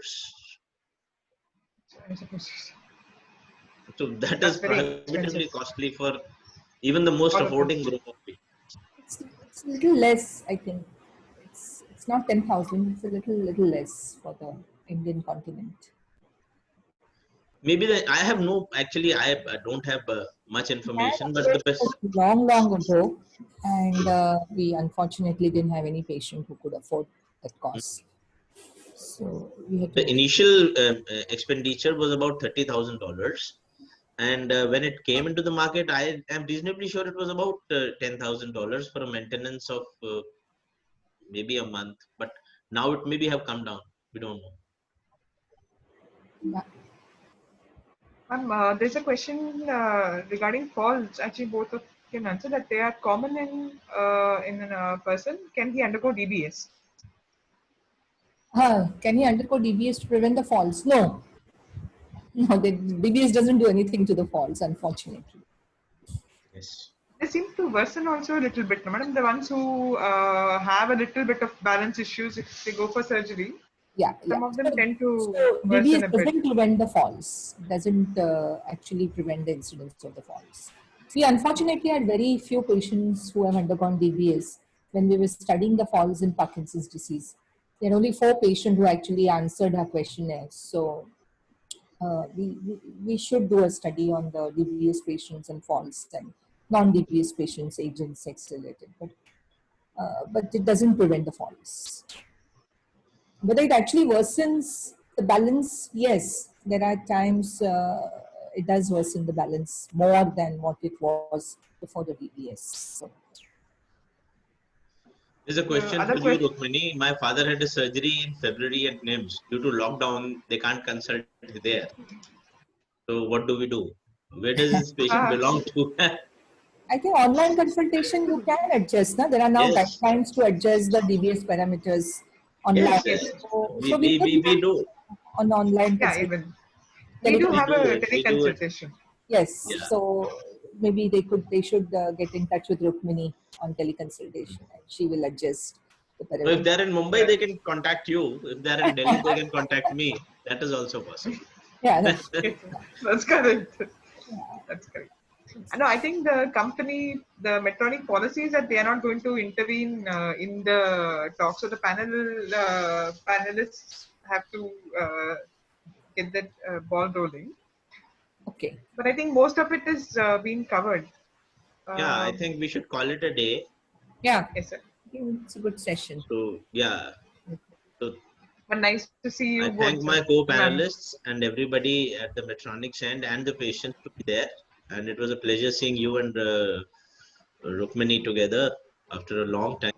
I suppose So that is that's very prohibitively expensive. costly for even the most All of them. affording group of people. It's a little less, I think. It's not 10,000. It's a little less for the Indian continent. Maybe I have no, actually, I don't have much information, but the best. Long ago, and we unfortunately didn't have any patient who could afford that cost. So we had The to. initial expenditure was about $30,000. And when it came into the market, I am reasonably sure it was about $10,000 for a maintenance of maybe a month. But now it maybe have come down. We don't know. Yeah. There's a question regarding falls. Actually, both of you can answer that they are common in a person. Can he undergo DBS? Can he undergo DBS to prevent the falls? No. No, the DBS doesn't do anything to the falls, unfortunately. Yes. They seem to worsen also a little bit, no, madam. The ones who have a little bit of balance issues, if they go for surgery, Yeah. some of them tend to So worsen DBS a bit. doesn't prevent the falls, doesn't actually prevent the incidence of the falls. We unfortunately had very few patients who have undergone DBS when we were studying the falls in Parkinson's disease. There are only 4 patients who actually answered our questionnaire. So we should do a study on the DBS patients and falls and non-DBS patients, age and sex related, but it doesn't prevent the falls. Whether it actually worsens the balance, yes, there are times it does worsen the balance more than what it was before the DBS. So. There's a question other for you, question. Rukmini. My father had a surgery in February at NIMS. Due to lockdown, they can't consult there. So what do we do? Where does this patient Ah, belong to? I think online consultation you can adjust. Na? There are now Yes, guidelines to adjust the DBS parameters online. yes. yes. So we could We do. on online Yeah, consultation. even we do We have do a it. We do it. teleconsultation. Yes. Yeah. So maybe they should get in touch with Rukmini on teleconsultation, and she will adjust the So if parameters. they're in Mumbai, they can contact you. If they're in Delhi, they can contact me. That is also possible. Yeah, that's Yes, that's correct. That's correct. No, I think the company, the Medtronic policy is that they are not going to intervene in the talk. So the panelists have to get that ball rolling. okay. But I think most of it is being covered. Yeah, I Um, think we should call it a day. Yeah, yes, sir. I think it's a good session. So yeah. So But nice to see you I both, thank sir. my Ma'am. co-panelists and everybody at the Medtronic's end and the patients to be there. And it was a pleasure seeing you and Rukmini together after a long time.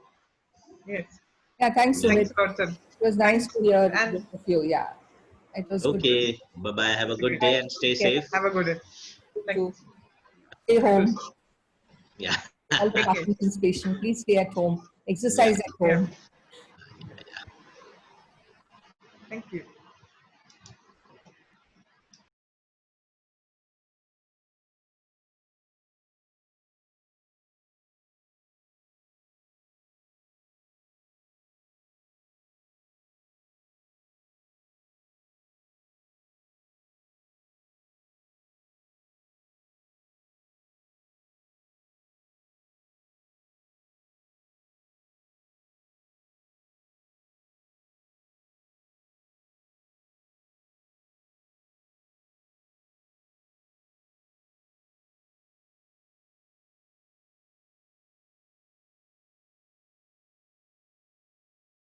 Yes. Yeah, thanks, Yeah. Sumit. Thanks a lot, sir. It was nice Thanks. to hear And both of you. Yeah, it was good. Okay. Bye bye. Have a good agree. day and stay Okay, safe. Have a good day. to Thanks. stay You too, home. sir. Yeah. All the Take care. Parkinson's patients, please stay at home. Yeah. Exercise at Yeah. home. Thank you.